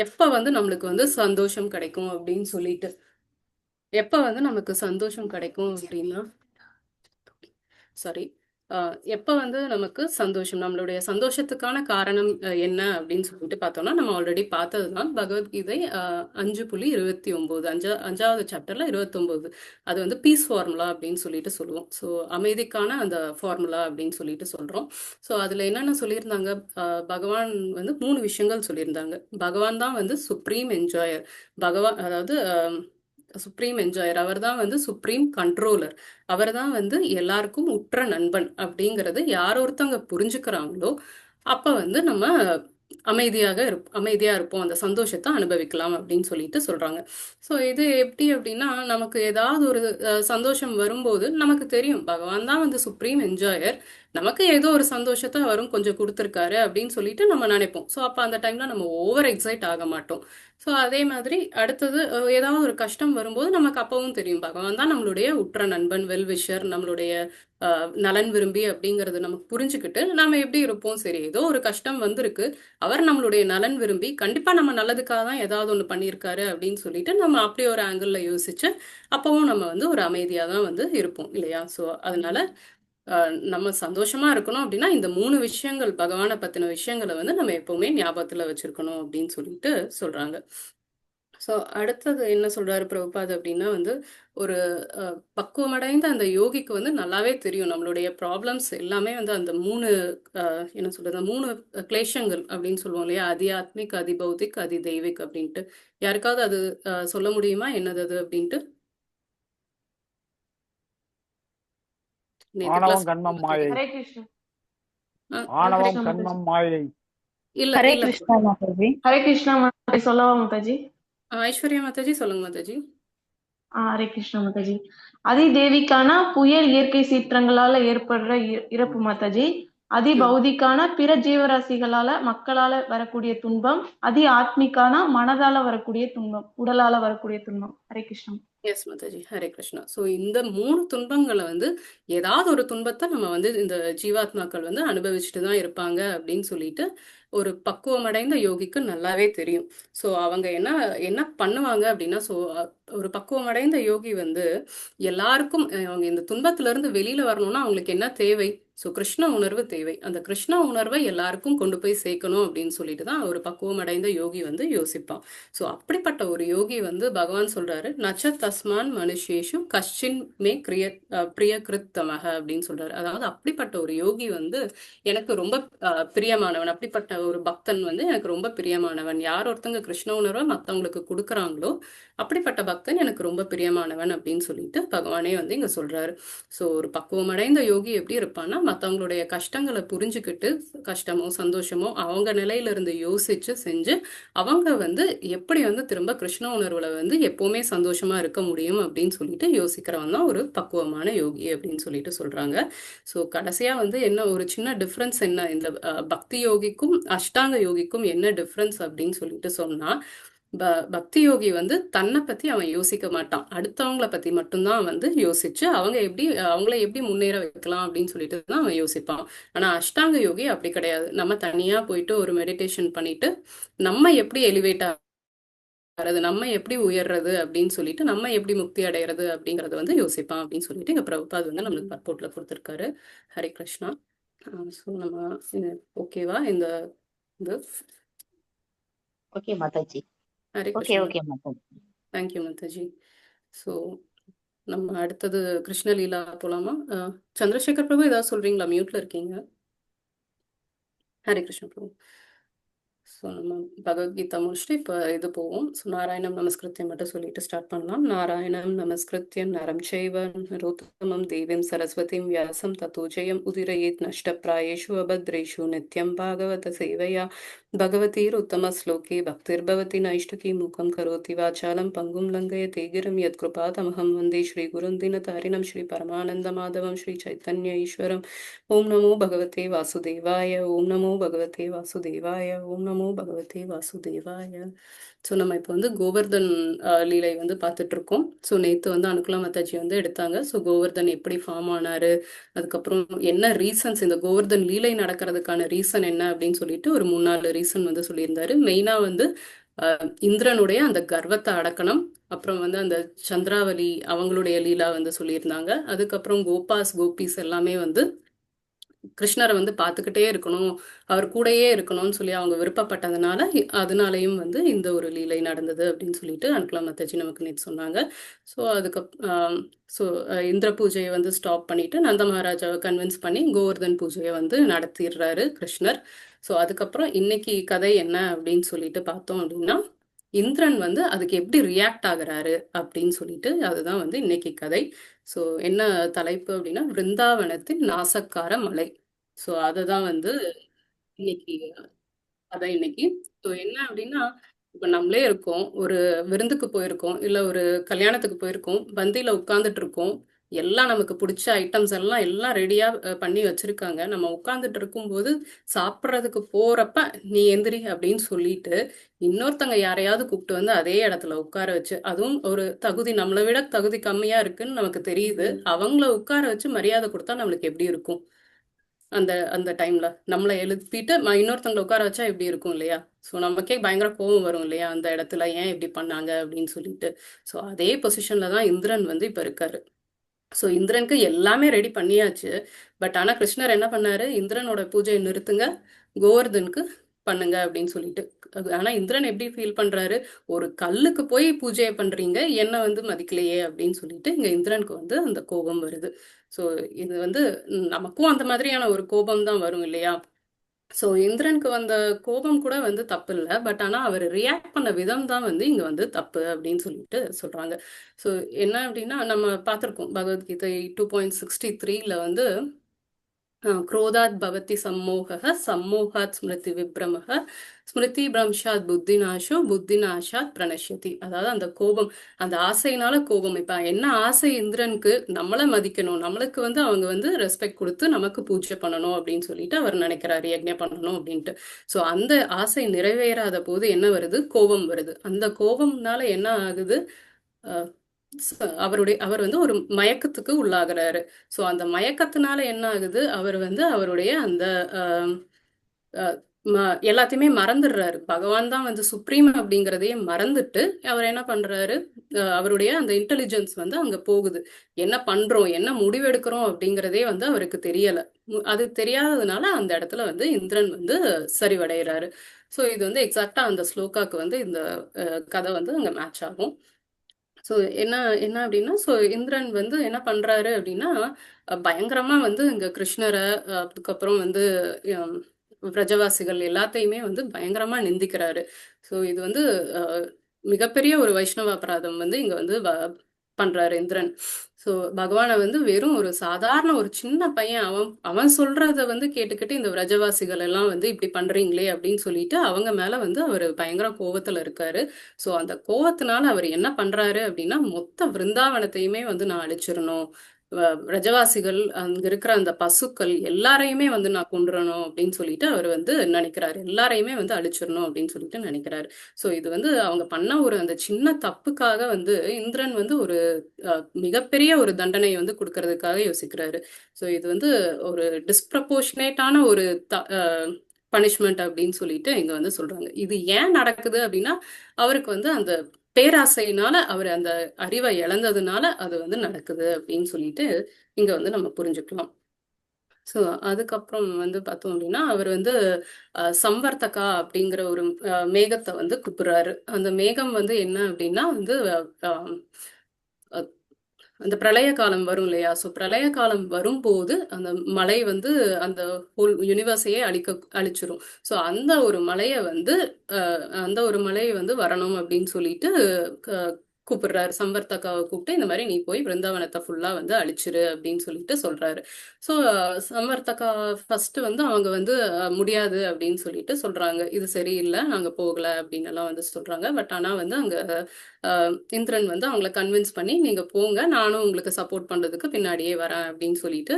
எப்ப வந்து நம்மளுக்கு வந்து சந்தோஷம் கிடைக்கும் அப்படின்னு சொல்லிட்டு, எப்ப வந்து நமக்கு சந்தோஷம் கிடைக்கும் அப்படின்னா, சாரி எப்ப வந்து நமக்கு சந்தோஷம், நம்மளுடைய சந்தோஷத்துக்கான காரணம் என்ன அப்படின்னு சொல்லிட்டு பார்த்தோம்னா, நம்ம ஆல்ரெடி பார்த்ததுதான் பகவத்கீதை 5.29 அஞ்சாவது சாப்டர்ல 29. அது வந்து பீஸ் ஃபார்முலா அப்படின்னு சொல்லிட்டு சொல்லுவோம். ஸோ அமைதிக்கான அந்த ஃபார்முலா அப்படின்னு சொல்லிட்டு சொல்றோம். ஸோ அதுல என்னென்ன சொல்லியிருந்தாங்க, பகவான் வந்து 3 விஷயங்கள் சொல்லியிருந்தாங்க. பகவான் தான் வந்து சுப்ரீம் என்ஜாயர், அதாவது சுப்ரீம் என்ஜாயர், அவர் தான் வந்து சுப்ரீம் கண்ட்ரோலர், அவர் தான் வந்து எல்லாருக்கும் உற்ற நண்பன் அப்படிங்கிறது யார் ஒருத்தவங்க புரிஞ்சுக்கிறாங்களோ அப்ப வந்து நம்ம அமைதியா இருப்போம், அந்த சந்தோஷத்தை அனுபவிக்கலாம் அப்படின்னு சொல்லிட்டு சொல்றாங்க. ஸோ இது எப்படி அப்படின்னா, நமக்கு ஏதாவது ஒரு சந்தோஷம் வரும்போது நமக்கு தெரியும் பகவான் தான் வந்து சுப்ரீம் என்ஜாயர், நமக்கு ஏதோ ஒரு சந்தோஷத்தை வரும் கொஞ்சம் கொடுத்துருக்காரு அப்படின்னு சொல்லிட்டு நம்ம நினைப்போம். ஸோ அப்போ அந்த டைம்ல நம்ம ஓவர் எக்ஸைட் ஆக மாட்டோம். ஸோ அதே மாதிரி அடுத்தது ஏதாவது ஒரு கஷ்டம் வரும்போது நமக்கு அப்பவும் தெரியும் பகவான் தான் நம்மளுடைய உற்ற நண்பன், வெல்விஷர், நம்மளுடைய நலன் விரும்பி அப்படிங்கறது நமக்கு புரிஞ்சுக்கிட்டு நம்ம எப்படி இருப்போம், சரி ஏதோ ஒரு கஷ்டம் வந்திருக்கு, அவர் நம்மளுடைய நலன் விரும்பி கண்டிப்பா நம்ம நல்லதுக்காக தான் ஏதாவது ஒண்ணு பண்ணியிருக்காரு அப்படின்னு சொல்லிட்டு நம்ம அப்படி ஒரு ஆங்கிள் யோசிச்சு அப்பவும் நம்ம வந்து ஒரு அமைதியா தான் வந்து இருப்போம் இல்லையா? ஸோ அதனால நம்ம சந்தோஷமா இருக்கணும் அப்படின்னா இந்த 3 விஷயங்கள், பகவானை பத்தின விஷயங்களை வந்து நம்ம எப்பவுமே ஞாபகத்துல வச்சிருக்கணும் அப்படின்னு சொல்லிட்டு சொல்றாங்க. ஸோ அடுத்தது என்ன சொல்றாரு பிரபுபாத் அப்படின்னா வந்து ஒரு பக்குவமடைந்த அந்த யோகிக்கு வந்து நல்லாவே தெரியும் நம்மளுடைய ப்ராப்ளம்ஸ் எல்லாமே வந்து அந்த 3 என்ன சொல்றது 3 கிளேஷங்கள் அப்படின்னு சொல்லுவோம் இல்லையா, அதி ஆத்மிக், அதி பௌத்திக், அதி தெய்வீக் அப்படின்ட்டு. யாருக்காவது அது சொல்ல முடியுமா என்னது அது அப்படின்ட்டு? நேத்து ஆணவம், கிளாஸ் கண்மம், மாயை. ஹரே கிருஷ்ணா. ஹரே ஆணவம், கிருஷ்ணா மாதாஜி. கண்மம், மாயை. இல்ல ஹரே இல்ல கிருஷ்ணா மாதாஜி. ஹரே கிருஷ்ணா மாதாஜி, சொல்லவா மாதாஜி? ஐஸ்வர்யா மாதாஜி சொல்லுங்க மாதாஜி. ஹரே கிருஷ்ணா மாதாஜி. அதி தேவிக்கான புயல் இயற்கை சீற்றங்களால ஏற்படுற இறப்பு மாதாஜி. அதி பௌதிக்கான பிற ஜீவராசிகளால மக்களால வரக்கூடிய துன்பம். அதி ஆத்மிக்கான மனதால வரக்கூடிய துன்பம், உடலால வரக்கூடிய துன்பம். ஹரே கிருஷ்ணா. எஸ் மாதாஜி, ஹரே கிருஷ்ணா. ஸோ இந்த 3 துன்பங்களை வந்து ஏதாவது ஒரு துன்பத்தை நம்ம வந்து இந்த ஜீவாத்மாக்கள் வந்து அனுபவிச்சுட்டு தான் இருப்பாங்க அப்படின்னு சொல்லிட்டு ஒரு பக்குவமடைந்த யோகிக்கு நல்லாவே தெரியும். ஸோ அவங்க என்ன என்ன பண்ணுவாங்க அப்படின்னா, ஸோ ஒரு பக்குவமடைந்த யோகி வந்து எல்லாருக்கும் அவங்க இந்த துன்பத்துல இருந்து வெளியில வரணும்னா அவங்களுக்கு என்ன தேவை? ஸோ கிருஷ்ண உணர்வு தேவை. அந்த கிருஷ்ண உணர்வை எல்லாருக்கும் கொண்டு போய் சேர்க்கணும் அப்படின்னு சொல்லிட்டு தான் ஒரு பக்குவமடைந்த யோகி வந்து யோசிப்பான். ஸோ அப்படிப்பட்ட ஒரு யோகி வந்து பகவான் சொல்றாரு, நச்ச தஸ்மான் மனுஷேஷு கஷ்டின் மே பிரிய கிருத்தமக அப்படின்னு சொல்றாரு. அதாவது அப்படிப்பட்ட ஒரு யோகி வந்து எனக்கு ரொம்ப பிரியமானவன், அப்படிப்பட்ட ஒரு பக்தன் வந்து எனக்கு ரொம்ப பிரியமானவன். யார் ஒருத்தங்க கிருஷ்ண உணர்வை மற்றவங்களுக்கு கொடுக்குறாங்களோ அப்படிப்பட்ட பக்தன் எனக்கு ரொம்ப பிரியமானவன் அப்படின்னு சொல்லிட்டு பகவானே வந்து இங்க சொல்றாரு. ஸோ ஒரு பக்குவமடைந்த யோகி எப்படி இருப்பான்னா, மற்றவங்களுடைய கஷ்டங்களை புரிஞ்சுக்கிட்டு கஷ்டமோ சந்தோஷமோ அவங்க நிலையில இருந்து யோசிச்சு செஞ்சு அவங்க வந்து எப்படி வந்து திரும்ப கிருஷ்ண உணர்வுல வந்து எப்பவுமே சந்தோஷமா இருக்க முடியும் அப்படின்னு சொல்லிட்டு யோசிக்கிறவன் தான் ஒரு பக்குவமான யோகி அப்படின்னு சொல்லிட்டு சொல்றாங்க. ஸோ கடைசியா வந்து என்ன ஒரு சின்ன டிஃப்ரென்ஸ் என்ன இந்த பக்தி யோகிக்கும் அஷ்டாங்க யோகிக்கும் என்ன டிஃப்ரென்ஸ் அப்படின்னு சொல்லிட்டு சொன்னா, பக்தி யோகி வந்து தன்னை பத்தி அவன் யோசிக்க மாட்டான், அடுத்தவங்கள பத்தி மட்டும்தான் வந்து யோசிச்சு அவங்கள எப்படி முன்னேற வைக்கலாம் அப்படின்னு சொல்லிட்டு தான் அவன் யோசிப்பான். ஆனா அஷ்டாங்க யோகி அப்படி கிடையாது. நம்ம தனியா போயிட்டு ஒரு மெடிடேஷன் பண்ணிட்டு நம்ம எப்படி எலிவேட் ஆகிறது, நம்ம எப்படி உயர்றது அப்படின்னு சொல்லிட்டு நம்ம எப்படி முக்தி அடைகிறது அப்படிங்கறத வந்து யோசிப்பான் அப்படின்னு சொல்லிட்டு இங்க பிரபுபாத் வந்து நம்மளுக்கு பர்போட்ல கொடுத்துருக்காரு. ஹரே கிருஷ்ணா. ஸோ நம்ம ஓகேவா இந்த இது? Okay Mataji. Hare okay Krishna. Okay Mataji. Thank you Mataji. So நம்ம அடுத்தது கிருஷ்ணலீலா போலாமா? சந்திரசேகர் பிரபு ஏதாவது சொல்றீங்களா? மியூட்ல இருக்கீங்க. ஹரே கிருஷ்ண பிரபு. ஸோ நம்ம பகவத்கீதா முடிச்சுட்டு இப்போ இது போவோம். ஸோ நாராயணம் நமஸ்கிருத்தியம் மட்டும் சொல்லிட்டு ஸ்டார்ட் பண்ணலாம். நாராயணம் நமஸ்கிருத்தியம் நரம் சைவ நரோத்தமம் தேவீம் சரஸ்வதிம் வியாசம் ததோ ஜெயம் உதிரயேத் நஷ்டப்ராயேஷு அபத்ரேஷு நித்யம் பாகவத சேவையா பகவதீர் உத்தம ஸ்லோகே பக்திர்பவதி நைஷ்டகி மூகம் கரோதி வாசாலம் பங்கும் லங்கயதே கிரம் யத் கிருபாதமஹம் வந்தே ஸ்ரீ குரும் தினதாரிணம் ஸ்ரீ பரமானந்த மாதவம் ஸ்ரீ சைத்தன்ய ஈஸ்வரம். ஓம் நமோ பகவதே வாசுதேவாய, ஓம் நமோ பகவதே வாசுதேவாய, ஓம் நமோ பகவதே வாசுதேவாய. ஸோ நம்ம இப்போ வந்து கோவர்தன் லீலை வந்து பார்த்துட்டு இருக்கோம். ஸோ நேற்று வந்து அனுகுலா மாதாஜி வந்து எடுத்தாங்க. ஸோ கோவர்தன் எப்படி ஃபார்ம் ஆனாரு, அதுக்கப்புறம் என்ன ரீசன்ஸ், இந்த கோவர்தன் லீலை நடக்கிறதுக்கான ரீசன் என்ன அப்படின்னு சொல்லிட்டு ஒரு 3-4 ரீசன் வந்து சொல்லியிருந்தாரு. மெயினா வந்து இந்திரனுடைய அந்த கர்வத்தை அடக்கணும், அப்புறம் வந்து அந்த சந்திராவலி அவங்களுடைய லீலா வந்து சொல்லியிருந்தாங்க. அதுக்கப்புறம் கோபீஸ் எல்லாமே வந்து கிருஷ்ணரை வந்து பார்த்துக்கிட்டே இருக்கணும், அவர் கூடயே இருக்கணும்னு சொல்லி அவங்க விருப்பப்பட்டதுனால அதனாலையும் வந்து இந்த ஒரு லீலை நடந்தது அப்படின்னு சொல்லிட்டு அனுகுலா மாதாஜி நமக்கு நேற்று சொன்னாங்க. ஸோ இந்திர பூஜையை வந்து ஸ்டாப் பண்ணிட்டு நந்த மகாராஜாவை கன்வின்ஸ் பண்ணி கோவர்தன் பூஜையை வந்து நடத்திடுறாரு கிருஷ்ணர். ஸோ அதுக்கப்புறம் இன்னைக்கு கதை என்ன அப்படின்னு சொல்லிட்டு பார்த்தோம் அப்படின்னா, இந்திரன் வந்து அதுக்கு எப்படி ரியாக்ட் ஆகுறாரு அப்படின்னு சொல்லிட்டு அதுதான் வந்து இன்னைக்கு கதை. ஸோ என்ன தலைப்பு அப்படின்னா, விருந்தாவனத்தின் நாசக்கார மலை. ஸோ அதுதான் வந்து இன்னைக்கு கதை இன்னைக்கு. ஸோ என்ன அப்படின்னா, இப்போ நம்மளே இருக்கோம், ஒரு விருந்துக்கு போயிருக்கோம், இல்லை ஒரு கல்யாணத்துக்கு போயிருக்கோம், பந்தியில உட்கார்ந்துட்டு இருக்கோம், எல்லாம் நமக்கு பிடிச்ச ஐட்டம்ஸ் எல்லாம் எல்லாம் ரெடியா பண்ணி வச்சிருக்காங்க. நம்ம உட்கார்ந்துட்டு இருக்கும்போது சாப்பிட்றதுக்கு போறப்ப நீ எந்திரி அப்படின்னு சொல்லிட்டு இன்னொருத்தங்க யாரையாவது கூப்பிட்டு வந்து அதே இடத்துல உட்கார வச்சு, அதுவும் ஒரு தகுதி நம்மளை விட தகுதி கம்மியா இருக்குன்னு நமக்கு தெரியுது, அவங்கள உட்கார வச்சு மரியாதை கொடுத்தா நம்மளுக்கு எப்படி இருக்கும்? அந்த அந்த டைம்ல நம்மளை எழுப்பிட்டு இன்னொருத்தவங்களை உட்கார வச்சா எப்படி இருக்கும் இல்லையா? ஸோ நமக்கே பயங்கர கோவம் வரும் இல்லையா? அந்த இடத்துல ஏன் இப்படி பண்ணாங்க அப்படின்னு சொல்லிட்டு. ஸோ அதே பொசிஷன்ல தான் இந்திரன் வந்து இப்ப இருக்காரு. ஸோ இந்திரனுக்கு எல்லாமே ரெடி பண்ணியாச்சு. பட் ஆனா கிருஷ்ணர் என்ன பண்ணாரு, இந்திரனோட பூஜையை நிறுத்துங்க, கோவர்தனுக்கு பண்ணுங்க அப்படின்னு சொல்லிட்டு. ஆனா இந்திரன் எப்படி ஃபீல் பண்றாரு, ஒரு கல்லுக்கு போய் பூஜையை பண்றீங்க, என்ன வந்து மதிக்கலையே அப்படின்னு சொல்லிட்டு இங்க இந்திரனுக்கு வந்து அந்த கோபம் வருது. ஸோ இது வந்து நமக்கும் அந்த மாதிரியான ஒரு கோபம் தான் வரும் இல்லையா? ஸோ இந்திரனுக்கு வந்த கோபம் கூட வந்து தப்பு இல்லை, பட் ஆனால் அவர் ரியாக்ட் பண்ண விதம் தான் வந்து இங்கே வந்து தப்பு அப்படின்னு சொல்லிட்டு சொல்கிறாங்க. ஸோ என்ன அப்படின்னா நம்ம பார்த்துருக்கோம் பகவத்கீதை 2.63 வந்து क्रोधात् भवति सम्मोहः सम्मोहात् स्मृति विभ्रमः ஸ்மிருதி பிரம்ஷாத் புத்திநாஷோ புத்திநாஷாத் பிரணஷ்யதி. அதாவது அந்த கோபம், அந்த ஆசையினால கோபம். இப்ப என்ன ஆசை இந்திரனுக்கு, நம்மளை மதிக்கணும், நம்மளுக்கு வந்து அவங்க வந்து ரெஸ்பெக்ட் கொடுத்து நமக்கு பூஜை பண்ணணும் அப்படின்னு சொல்லிட்டு அவர் நினைக்கிறாரு, யஜ்ஞம் பண்ணணும் அப்படின்ட்டு. ஸோ அந்த ஆசை நிறைவேறாத போது என்ன வருது, கோபம் வருது. அந்த கோபம்னால என்ன ஆகுது, அவர் வந்து ஒரு மயக்கத்துக்கு உள்ளாகிறாரு. ஸோ அந்த மயக்கத்தினால என்ன ஆகுது, அவர் வந்து அவருடைய அந்த எல்லாத்தையுமே மறந்துடுறாரு. பகவான் தான் வந்து சுப்ரீம் அப்படிங்கிறதையே மறந்துட்டு அவர் என்ன பண்றாரு, அவருடைய அந்த இன்டெலிஜென்ஸ் வந்து அங்க போகுது. என்ன பண்றோம், என்ன முடிவெடுக்கிறோம் அப்படிங்கிறதே வந்து அவருக்கு தெரியல. அது தெரியாததுனால அந்த இடத்துல வந்து இந்திரன் வந்து சரிவடைகிறாரு. ஸோ இது வந்து எக்ஸாக்டா அந்த ஸ்லோகாக்கு வந்து இந்த கதை வந்து அங்க மேட்ச் ஆகும். ஸோ என்ன என்ன அப்படின்னா, ஸோ இந்திரன் வந்து என்ன பண்றாரு அப்படின்னா, பயங்கரமா வந்து இங்க கிருஷ்ணரை அதுக்கப்புறம் வந்து பிரஜவாசிகள் எல்லாத்தையுமே வந்து பயங்கரமா நிந்திக்கிறாரு. ஸோ இது வந்து மிகப்பெரிய ஒரு வைஷ்ணவ அபராதம் வந்து இங்க வந்து பண்றாரு இந்திரன். ஸோ பகவானை வந்து வெறும் ஒரு சாதாரண ஒரு சின்ன பையன், அவன் சொல்றத வந்து கேட்டுக்கிட்டு இந்த விரஜவாசிகள் எல்லாம் வந்து இப்படி பண்றீங்களே அப்படின்னு சொல்லிட்டு அவங்க மேல வந்து அவர் பயங்கர கோவத்துல இருக்காரு. ஸோ அந்த கோவத்தினால அவர் என்ன பண்றாரு அப்படின்னா, மொத்த விருந்தாவனத்தையுமே வந்து நான் அழிச்சிடணும், பிரஜவாசிகள் அங்க இருக்கிற அந்த பசுக்கள் எல்லாரையுமே வந்து நான் கொண்டுறணும் அப்படின்னு சொல்லிட்டு அவர் வந்து நினைக்கிறாரு, எல்லாரையுமே வந்து அழிச்சிடணும் அப்படின்னு சொல்லிட்டு நினைக்கிறாரு. ஸோ இது வந்து அவங்க பண்ண ஒரு அந்த சின்ன தப்புக்காக வந்து இந்திரன் வந்து ஒரு மிகப்பெரிய ஒரு தண்டனையை வந்து கொடுக்கறதுக்காக யோசிக்கிறாரு. ஸோ இது வந்து ஒரு டிஸ்ப்ரப்போர்ஷனேட்டான ஒரு பனிஷ்மெண்ட் அப்படின்னு சொல்லிட்டு இங்க வந்து சொல்றாங்க. இது ஏன் நடக்குது அப்படின்னா, அவருக்கு வந்து அந்த பேராசையினால அவர் அந்த அறிவை இழந்ததுனால அது வந்து நடக்குது அப்படின்னு சொல்லிட்டு இங்க வந்து நம்ம புரிஞ்சுக்கலாம். ஸோ அதுக்கப்புறம் வந்து பார்த்தோம் அப்படின்னா, அவர் வந்து சம்வர்த்தகா அப்படிங்கிற ஒரு மேகத்தை வந்து கூப்பிடுறாரு. அந்த மேகம் வந்து என்ன அப்படின்னா வந்து அந்த பிரளய காலம் வரும் இல்லையா? ஸோ பிரளய காலம் வரும்போது அந்த மலை வந்து அந்த ஹோல் யூனிவர்ஸையே அழிச்சிரும். ஸோ அந்த ஒரு மலையை வந்து வரணும் அப்படின்னு சொல்லிட்டு கூப்பிடுறாரு. சம்வர்த்தகாவை கூப்பிட்டு இந்த மாதிரி நீ போய் பிருந்தாவனத்தை ஃபுல்லா வந்து அழிச்சிரு அப்படின்னு சொல்லிட்டு சொல்றாரு. ஸோ சம்வர்த்தகா ஃபர்ஸ்ட் வந்து அவங்க வந்து முடியாது அப்படின்னு சொல்லிட்டு சொல்றாங்க, இது சரியில்லை, நாங்க போகல அப்படின்னு எல்லாம் வந்து சொல்றாங்க. பட் ஆனா வந்து அங்க இந்திரன் வந்து அவங்கள கன்வின்ஸ் பண்ணி நீங்க போங்க, நானும் உங்களுக்கு சப்போர்ட் பண்றதுக்கு பின்னாடியே வரேன் அப்படின்னு சொல்லிட்டு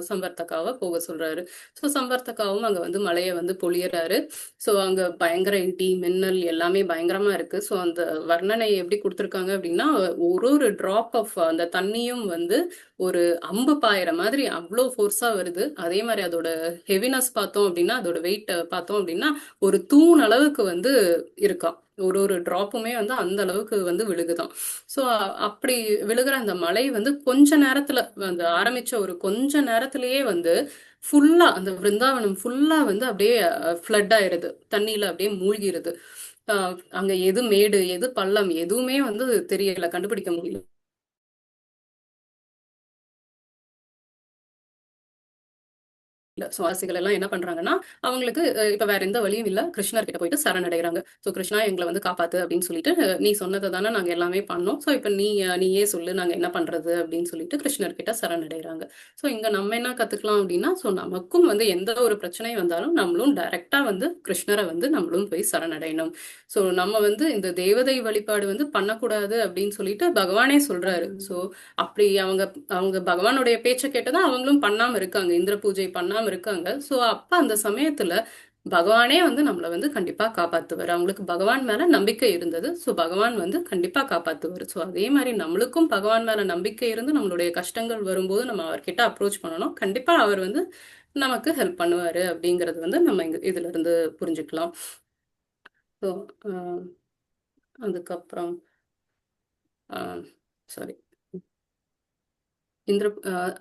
சம்வர்த்தகாவை போக சொல்றாரு. ஸோ சம்வர்த்தகாவும் அங்க வந்து மலையை வந்து பொழியறாரு. ஸோ அங்க பயங்கர இடி மின்னல் எல்லாமே பயங்கரமா இருக்கு. ஸோ அந்த வர்ணனை எப்படி கொடுத்துருக்காங்க அப்படின்னா, ஒரு டிராப் ஆஃப் அந்த தண்ணியும் வந்து ஒரு அம்பு பாயிற மாதிரி அவ்வளோ ஃபோர்ஸா வருது. அதே மாதிரி அதோட ஹெவினஸ் பார்த்தோம் அப்படின்னா, அதோட வெயிட் பார்த்தோம் அப்படின்னா ஒரு தூண் அளவுக்கு வந்து இருக்காம். ஒரு டிராப்புமே வந்து அந்த அளவுக்கு வந்து விழுகுதான். ஸோ அப்படி விழுகிற அந்த மலை வந்து கொஞ்ச நேரத்துல அந்த ஆரம்பிச்ச ஒரு கொஞ்ச நேரத்திலேயே வந்து ஃபுல்லா அந்த விருந்தாவனம் ஃபுல்லா வந்து அப்படியே ஃப்ளட் ஆயிருது, தண்ணியில அப்படியே மூழ்கிருது. அங்க எது மேடு எது பள்ளம் எதுவுமே வந்து தெரியல, கண்டுபிடிக்க முடியல. சுவாசிகள் எல்லாம் என்ன பண்றாங்கன்னா அவங்களுக்கு இப்ப வேற எந்த வழியும் இல்ல, கிருஷ்ணர் கிட்ட போயிட்டு சரணடைகிறாங்க. சோ கிருஷ்ணா எங்களை வந்து காப்பாத்து அப்படின்னு சொல்லிட்டு நீ சொன்னதை தானே நாங்க எல்லாமே பண்ணோம், சோ இப்ப நீயே சொல்லு நாங்க என்ன பண்றது அப்படின்னு சொல்லிட்டு கிருஷ்ணர் கிட்ட சரணடைகிறாங்க. சோ இங்க நம்ம என்ன கத்துக்கலாம் அப்படின்னா, சோ நமக்கும் வந்து எந்த ஒரு பிரச்சனை வந்தாலும் நம்மளும் டைரக்டா வந்து கிருஷ்ணரை வந்து நம்மளும் போய் சரணடையணும். சோ நம்ம வந்து இந்த தேவதை வழிபாடு வந்து பண்ணக்கூடாது அப்படின்னு சொல்லிட்டு பகவானே சொல்றாரு. சோ அப்படி அவங்க அவங்க பகவானுடைய பேச்சை கேட்டுதான் அவங்களும் பண்ணாம இருக்காங்க, இந்திர பூஜை பண்ணாம இருக்காங்க. சோ அப்ப அந்த சமயத்துல பகவானே வந்து நம்மளை வந்து கண்டிப்பா காப்பாத்துவார். அவங்களுக்கு பகவான் மேல நம்பிக்கை இருந்தது. சோ பகவான் வந்து கண்டிப்பா காப்பாத்துவார். சோ அதே மாதிரி நம்மளுக்கும் பகவான் மேல நம்பிக்கை இருந்து நம்மளுடைய கஷ்டங்கள் வரும்போது நம்ம அவர்கிட்ட அப்ரோச் பண்ணணும். கண்டிப்பா அவர் வந்து நமக்கு ஹெல்ப் பண்ணுவாரு அப்படிங்கறது வந்து நம்ம இதுல இருந்து புரிஞ்சுக்கலாம். ஸோ அதுக்கப்புறம் சாரி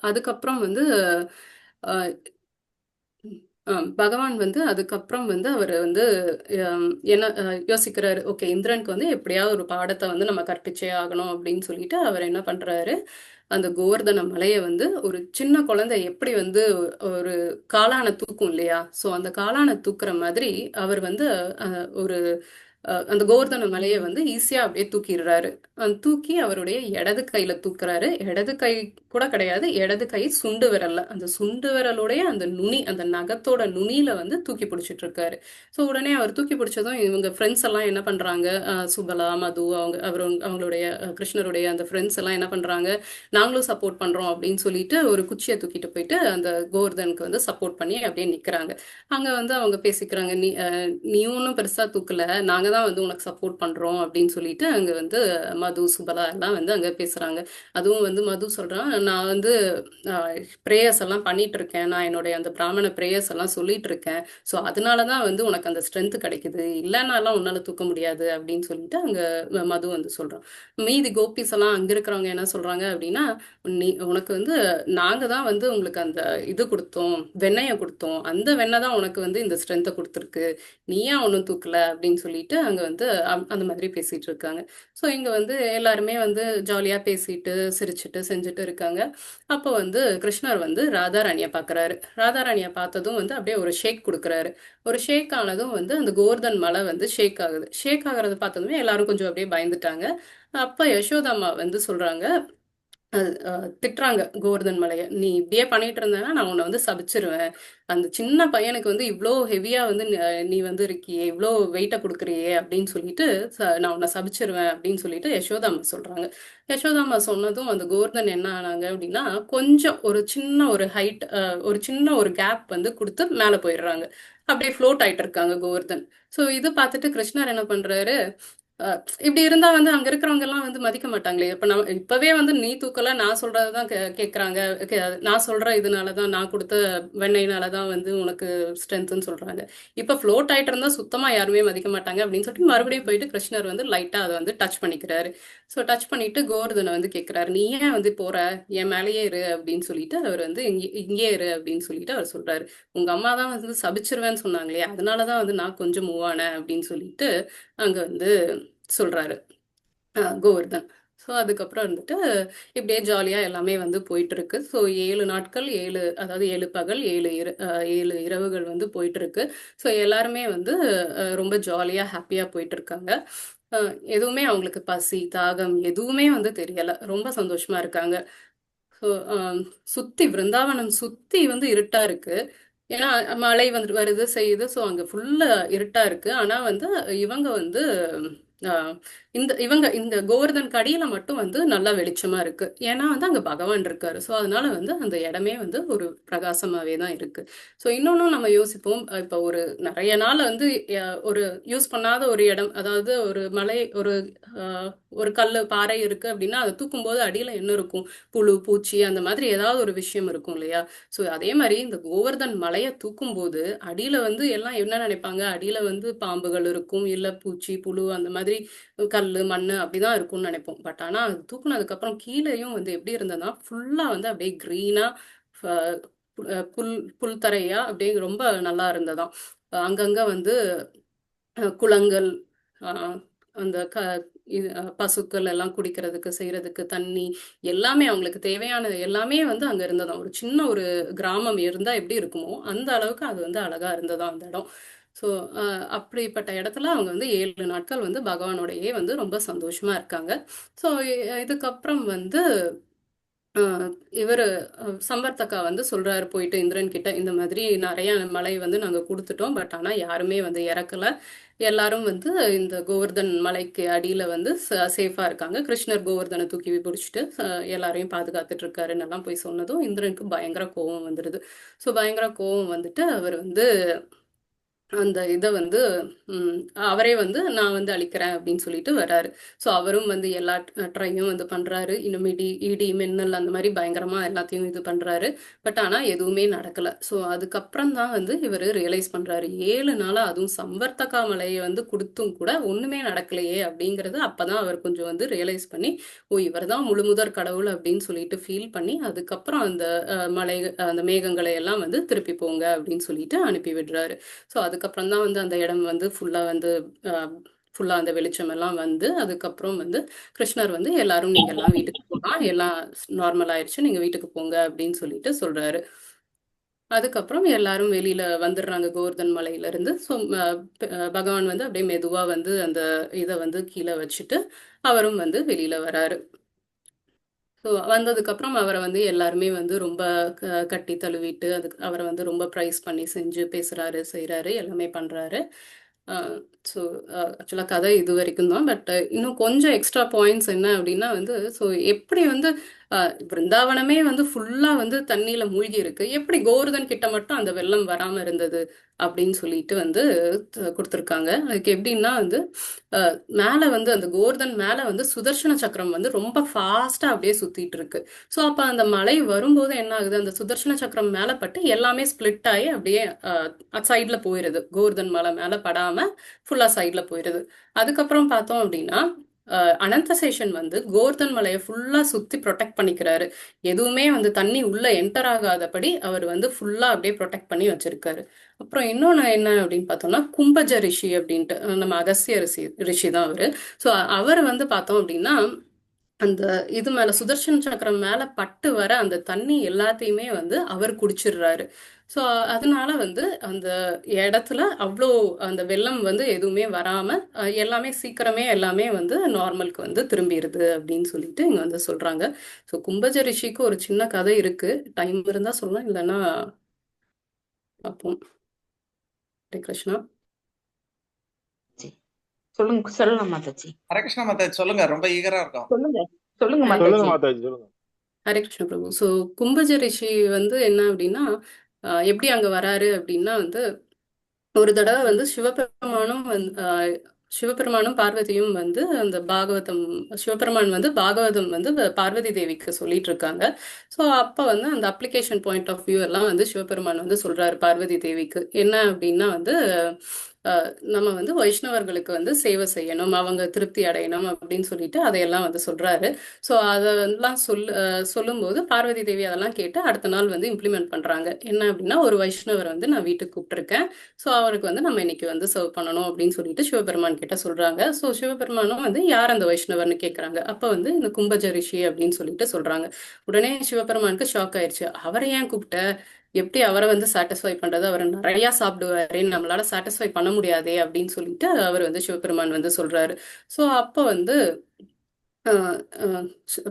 அதுக்கப்புறம் வந்து பகவான் வந்து அதுக்கப்புறம் வந்து அவர் வந்து என்ன யோசிக்கிறாரு, ஓகே இந்திரனுக்கு வந்து எப்படியாவது ஒரு பாடத்தை வந்து நம்ம கற்பிச்சே ஆகணும் அப்படின்னு சொல்லிட்டு அவர் என்ன பண்றாரு, அந்த கோவர்தன மலையை வந்து ஒரு சின்ன குழந்தை எப்படி வந்து ஒரு காளானை தூக்கும் இல்லையா, ஸோ அந்த காளானை தூக்குற மாதிரி அவர் வந்து ஒரு அந்த கோவர்தன மலையை வந்து ஈஸியா அப்படியே தூக்கிடுறாரு. தூக்கி அவருடைய இடது கையில தூக்குறாரு. இடது கை கூட கிடையாது, இடது கை சுண்டு விரல்ல, அந்த சுண்டு விரலுடைய அந்த நுனி, அந்த நகத்தோட நுனியில வந்து தூக்கி பிடிச்சிட்டு இருக்காரு. ஸோ உடனே அவர் தூக்கி பிடிச்சதும் இவங்க ஃப்ரெண்ட்ஸ் எல்லாம் என்ன பண்றாங்க, சுபலா, மது, அவங்களுடைய கிருஷ்ணருடைய அந்த ஃப்ரெண்ட்ஸ் எல்லாம் என்ன பண்றாங்க, நாங்களும் சப்போர்ட் பண்றோம் அப்படின்னு சொல்லிட்டு ஒரு குச்சியை தூக்கிட்டு போயிட்டு அந்த கோவர்தனுக்கு வந்து சப்போர்ட் பண்ணி அப்படியே நிக்கிறாங்க. அங்க வந்து அவங்க பேசிக்கிறாங்க, நீ ஒன்றும் பெருசா தூக்கல, நாங்க தான் வந்து உனக்கு சப்போர்ட் பண்றோம் அப்படின்னு சொல்லிட்டு அங்க வந்து மது, சுபலா எல்லாம் வந்து அங்க பேசுறாங்க. அதுவும் வந்து மது சொல்றான், நான் வந்து பிரேயர்ஸ் எல்லாம் பண்ணிட்டு இருக்கேன், நான் என்னுடைய அந்த பிராமண பிரேயர்ஸ் எல்லாம் சொல்லிட்டு இருக்கேன், ஸோ அதனாலதான் வந்து உனக்கு அந்த ஸ்ட்ரென்த் கிடைக்குது, இல்லைன்னாலாம் உன்னால தூக்க முடியாது அப்படின்னு சொல்லிட்டு அங்க மது வந்து சொல்றான். மீதி கோபிஸ் எல்லாம் அங்க இருக்கிறவங்க என்ன சொல்றாங்க அப்படின்னா, உனக்கு வந்து நாங்க தான் வந்து உங்களுக்கு அந்த இது கொடுத்தோம், வெண்ணெயை கொடுத்தோம், அந்த வெண்ணெய் தான் உனக்கு வந்து இந்த ஸ்ட்ரென்த்தை கொடுத்துருக்கு, நீ ஏன் ஒன்றும் தூக்கல அப்படின்னு சொல்லிட்டு அங்க வந்து அந்த மாதிரி பேசிட்டு இருக்காங்க. ஸோ இங்க வந்து எல்லாருமே வந்து ஜாலியா பேசிட்டு சிரிச்சுட்டு செஞ்சுட்டு இருக்காங்க. அப்போ வந்து கிருஷ்ணர் வந்து ராதாராணியை பார்க்கறாரு. ராதாராணியை பார்த்ததும் வந்து அப்படியே ஒரு ஷேக் கொடுக்குறாரு. ஒரு ஷேக் ஆனதும் வந்து அந்த கோவர்தன் மலை வந்து ஷேக் ஆகுது. ஷேக் ஆகுறத பார்த்ததுமே எல்லாரும் கொஞ்சம் அப்படியே பயந்துட்டாங்க. அப்ப யசோதாம்மா வந்து சொல்றாங்க, திட்டுறாங்க கோவர்தன் மலையை, நீ இப்படியே பண்ணிட்டு இருந்தேன்னா நான் உன்னை வந்து சபிச்சிருவேன், அந்த சின்ன பையனுக்கு வந்து இவ்வளோ ஹெவியா வந்து நீ வந்து இருக்கியே, இவ்வளோ வெயிட்டை கொடுக்குறியே அப்படின்னு சொல்லிட்டு நான் உன்னை சபிச்சிருவேன் அப்படின்னு சொல்லிட்டு யசோதாம்மா சொல்றாங்க. யசோதாம்மா சொன்னதும் அந்த கோவர்தன் என்ன ஆனாங்க அப்படின்னா, கொஞ்சம் ஒரு சின்ன ஒரு ஹைட், ஒரு சின்ன ஒரு கேப் வந்து கொடுத்து மேலே போயிடுறாங்க. அப்படியே ஃப்ளோட் ஆயிட்டு இருக்காங்க கோவர்தன். ஸோ இது பார்த்துட்டு கிருஷ்ணர் என்ன பண்றாரு, இப்படி இருந்தா வந்து அங்க இருக்கிறவங்க எல்லாம் வந்து மதிக்க மாட்டாங்களே, இப்ப நம்ம இப்பவே வந்து நீ தூக்கல, நான் சொல்றதுதான் கேக்குறாங்க, நான் சொல்ற இதனாலதான், நான் கொடுத்த வெண்ணெய்னாலதான் வந்து உனக்கு ஸ்ட்ரென்த்னு சொல்றாங்க, இப்ப ஃப்ளோட் ஆயிட்டு இருந்தா சுத்தமா யாருமே மதிக்க மாட்டாங்க அப்படின்னு சொல்லிட்டு மறுபடியும் போயிட்டு கிருஷ்ணர் வந்து லைட்டா அதை வந்து டச் பண்ணிக்கிறாரு. ஸோ டச் பண்ணிட்டு கோவர்தனை வந்து கேட்கிறாரு, நீ ஏன் வந்து போற, என் மேலேயே இரு அப்படின்னு சொல்லிட்டு அவர் வந்து இங்கே இரு அப்படின்னு சொல்லிட்டு அவர் சொல்றாரு. உங்க அம்மா தான் வந்து சபிச்சிருவேன்னு சொன்னாங்களே, அதனாலதான் வந்து நான் கொஞ்சம் மூவ் ஆனேன் அப்படின்னு சொல்லிட்டு அங்க வந்து சொல்றாரு கோவர்தன். ஸோ அதுக்கப்புறம் வந்துட்டு இப்படியே ஜாலியா எல்லாமே வந்து போயிட்டு இருக்கு. ஸோ 7 நாட்கள், அதாவது 7 பகல் 7 இரவுகள் வந்து போயிட்டு இருக்கு. ஸோ எல்லாருமே வந்து ரொம்ப ஜாலியா ஹாப்பியா போயிட்டு இருக்காங்க. எதுவுமே அவங்களுக்கு பசி தாகம் எதுவுமே வந்து தெரியல, ரொம்ப சந்தோஷமா இருக்காங்க. ஸோ சுத்தி விருந்தாவனம் சுத்தி வந்து இருட்டா இருக்கு, ஏன்னா மழை வந்துட்டு வருது செய்யுது. ஸோ அங்க ஃபுல்லா இருட்டா இருக்கு. ஆனா வந்து இவங்க வந்து இந்த கோவர்தன் கடியில மட்டும் வந்து நல்லா வெளிச்சமா இருக்கு, ஏன்னா வந்து அங்க பகவான் இருக்காரு. ஸோ அதனால வந்து அந்த இடமே வந்து ஒரு பிரகாசமாவே தான் இருக்கு. ஸோ இன்னொன்னும் நம்ம யோசிப்போம், இப்ப ஒரு நிறைய நாள் வந்து ஒரு யூஸ் பண்ணாத ஒரு இடம், அதாவது ஒரு மலை, ஒரு கல்லு பாறை இருக்கு அப்படின்னா அதை தூக்கும் போது அடியில என்ன இருக்கும், புழு பூச்சி அந்த மாதிரி ஏதாவது ஒரு விஷயம் இருக்கும் இல்லையா. ஸோ அதே மாதிரி இந்த கோவர்தன் மலையை தூக்கும் போது அடியில வந்து எல்லாம் என்ன நினைப்பாங்க, அடியில வந்து பாம்புகள் இருக்கும், இல்ல பூச்சி புழு அந்த மாதிரி கல்லு மண்ணு அப்படிதான் இருக்கும்னு நினைப்போம். பட் ஆனா அது தூக்குனதுக்கு அப்புறம் கீழேயும் வந்து எப்படி இருந்ததுன்னா ஃபுல்லா வந்து அப்படியே கிரீனா புல் தரையா அப்படியே ரொம்ப நல்லா இருந்ததாம். அங்கங்க வந்து குளங்கள், அந்த இது பசுக்கள் எல்லாம் குடிக்கிறதுக்கு செய்யறதுக்கு தண்ணி எல்லாமே அவங்களுக்கு தேவையானது எல்லாமே வந்து அங்க இருந்ததாம். ஒரு சின்ன ஒரு கிராமம் இருந்தா எப்படி இருக்குமோ அந்த அளவுக்கு அது வந்து அழகா இருந்ததாம் அந்த இடம். ஸோ அப்படிப்பட்ட இடத்துல அவங்க வந்து 7 நாட்கள் வந்து பகவானோடையே வந்து ரொம்ப சந்தோஷமா இருக்காங்க. ஸோ இதுக்கப்புறம் வந்து இவர் சம்பர்த்தகா வந்து சொல்றாரு போயிட்டு இந்திரன் கிட்ட, இந்த மாதிரி நிறைய மலை வந்து நாங்க கொடுத்துட்டோம், பட் ஆனா யாருமே வந்து இறக்கல, எல்லாரும் வந்து இந்த கோவர்தன் மலைக்கு அடியில வந்து சேஃபா இருக்காங்க, கிருஷ்ணர் கோவர்தனை தூக்கி பிடிச்சிட்டு எல்லாரையும் பாதுகாத்துட்டு இருக்காருன்னு எல்லாம் போய் சொன்னதும் இந்திரனுக்கு பயங்கர கோபம் வந்துடுது. ஸோ பயங்கர கோபம் வந்துட்டு அவர் வந்து அந்த இதை வந்து அவரே வந்து நான் வந்து அழிக்கிறேன் அப்படின்னு சொல்லிட்டு வர்றாரு. ஸோ அவரும் வந்து எல்லா ட்ரையும் வந்து பண்றாரு, இன்னும் இடி மின்னல் அந்த மாதிரி பயங்கரமா எல்லாத்தையும் இது பண்றாரு. பட் ஆனா எதுவுமே நடக்கல. ஸோ அதுக்கப்புறம் தான் வந்து இவர் ரியலைஸ் பண்றாரு, 7 நாளா அதுவும் சம்பர்த்தகா மலையை வந்து கொடுத்தும் கூட ஒண்ணுமே நடக்கலையே அப்படிங்கறது. அப்பதான் அவர் கொஞ்சம் வந்து ரியலைஸ் பண்ணி, ஓ இவர் தான் முழுமுதற் கடவுள் அப்படின்னு சொல்லிட்டு ஃபீல் பண்ணி, அதுக்கப்புறம் அந்த மலை அந்த மேகங்களை எல்லாம் வந்து திருப்பி போங்க அப்படின்னு சொல்லிட்டு அனுப்பி விடுறாரு. ஸோ அதுக்கப்புறம் தான் வந்து அந்த இடம் வந்து ஃபுல்லா அந்த வெளிச்சம் எல்லாம் வந்து அதுக்கப்புறம் வந்து கிருஷ்ணர் வந்து எல்லாரும் நீங்க எல்லாம் வீட்டுக்கு போகலாம், எல்லாம் நார்மல் ஆயிடுச்சு, நீங்க வீட்டுக்கு போங்க அப்படின்னு சொல்லிட்டு சொல்றாரு. அதுக்கப்புறம் எல்லாரும் வெளியில வந்துடுறாங்க கோவர்தன் மலையில இருந்து. ஸோ பகவான் வந்து அப்படியே மெதுவா வந்து அந்த இதை வந்து கீழே வச்சுட்டு அவரும் வந்து வெளியில வராரு. ஸோ வந்ததுக்கப்புறம் அவரை வந்து எல்லாருமே வந்து ரொம்ப கட்டி தழுவிட்டு அவரை வந்து ரொம்ப ப்ரைஸ் பண்ணி செஞ்சு பேசுறாரு, செய்கிறாரு, எல்லாமே பண்ணுறாரு. ஸோ ஆக்சுவலாக கதை இது வரைக்கும் தான். பட் இன்னும் கொஞ்சம் எக்ஸ்ட்ரா பாயிண்ட்ஸ் என்ன அப்படின்னா வந்து, ஸோ எப்படி வந்து பிருந்தாவனமே வந்து ஃபுல்லாக வந்து தண்ணியில் மூழ்கி இருக்கு, எப்படி கோவர்தன் கிட்ட மட்டும் அந்த வெள்ளம் வராமல் இருந்தது அப்படின்னு சொல்லிட்டு வந்து கொடுத்துருக்காங்க. அதுக்கு எப்படின்னா வந்து மேலே வந்து அந்த கோவர்தன் மேலே வந்து சுதர்சன சக்கரம் வந்து ரொம்ப ஃபாஸ்ட்டாக அப்படியே சுற்றிட்டு இருக்கு. ஸோ அப்போ அந்த மழை வரும்போது என்ன ஆகுது, அந்த சுதர்சன சக்கரம் மேலே பட்டு எல்லாமே ஸ்பிளிட் ஆகி அப்படியே சைடில் போயிடுது, கோவர்தன் மலை மேலே படாமல் ஃபுல்லாக சைடில் போயிடுது. அதுக்கப்புறம் பார்த்தோம் அப்படின்னா அனந்தசேஷன் வந்து கோவர்தன் மலையை ஃபுல்லா சுத்தி ப்ரொடெக்ட் பண்ணிக்கிறாரு. எதுவுமே வந்து தண்ணி உள்ள என்டர் ஆகாதபடி அவர் வந்து ஃபுல்லா அப்படியே ப்ரொடெக்ட் பண்ணி வச்சிருக்காரு. அப்புறம் இன்னொன்னு என்ன அப்படின்னு பார்த்தோம்னா கும்பஜ ரிஷி அப்படின்ட்டு, நம்ம அகஸ்திய ரிஷி தான் அவரு. ஸோ அவர் வந்து பார்த்தோம் அப்படின்னா அந்த இது மேல சுதர்சன சக்கரம் மேல பட்டு வர அந்த தண்ணி எல்லாத்தையுமே வந்து அவர் குடிச்சிடுறாரு. ஸோ அதனால வந்து அந்த இடத்துல அவ்வளோ அந்த வெள்ளம் வந்து எதுவுமே வராம எல்லாமே சீக்கிரமே எல்லாமே வந்து நார்மலுக்கு வந்து திரும்பிடுது அப்படின்னு சொல்லிட்டு இங்க வந்து சொல்றாங்க. ஸோ கும்பஜ ரிஷிக்கு ஒரு சின்ன கதை இருக்கு, டைம் இருந்தா சொல்லலாம், இல்லைன்னா பார்ப்போம். ஹரே கிருஷ்ணா. சொல்லுங்க, சொல்லலாம் மாதாஜி. ஹரே கிருஷ்ணா மாதாஜி, சொல்லுங்க, ரொம்ப ஈகரா இருக்கும். சொல்லுங்க சொல்லுங்க மாதாஜி. மாதாஜி, சொல்லுங்க. ஹரே கிருஷ்ண பிரபு. ஸோ கும்பஜ ரிஷி வந்து என்ன அப்படின்னா எப்படி அங்க வராரு அப்படின்னா வந்து ஒரு தடவை வந்து சிவபெருமானும் பார்வதியும் வந்து அந்த பாகவதம், சிவபெருமான் வந்து பாகவதம் வந்து பார்வதி தேவிக்கு சொல்லிட்டு இருக்காங்க. ஸோ அப்போ வந்து அந்த அப்ளிகேஷன் பாயிண்ட் ஆஃப் வியூ எல்லாம் வந்து சிவபெருமான் வந்து சொல்றாரு பார்வதி தேவிக்கு, என்ன அப்படின்னா வந்து நம்ம வந்து வைஷ்ணவர்களுக்கு வந்து சேவை செய்யணும், அவங்க திருப்தி அடையணும் அப்படின்னு சொல்லிட்டு அதையெல்லாம் வந்து சொல்றாரு. ஸோ அதெல்லாம் சொல்லும்போது பார்வதி தேவி அதெல்லாம் கேட்டு அடுத்த நாள் வந்து இம்ப்ளிமெண்ட் பண்றாங்க. என்ன அப்படின்னா ஒரு வைஷ்ணவர் வந்து நான் வீட்டுக்கு கூப்பிட்டுருக்கேன், ஸோ அவருக்கு வந்து நம்ம இன்னைக்கு வந்து சர்வ் பண்ணணும் அப்படின்னு சொல்லிட்டு சிவபெருமான் கிட்ட சொல்றாங்க. ஸோ சிவபெருமானும் வந்து யார் அந்த வைஷ்ணவர்னு கேட்கறாங்க. அப்போ வந்து இந்த கும்பஜ ரிஷி அப்படின்னு சொல்லிட்டு சொல்றாங்க. உடனே சிவபெருமானுக்கு ஷாக் ஆயிடுச்சு, அவரை ஏன் கூப்பிட்ட, எப்படி அவரை வந்து சாட்டிஸ்ஃபை பண்றது, அவர் நிறைய சாப்பிடுவாரு, நம்மளால சாட்டிஸ்ஃபை பண்ண முடியாதே அப்படின்னு சொல்லிட்டு அவர் வந்து சிவபெருமான் வந்து சொல்றாரு. ஸோ அப்போ வந்து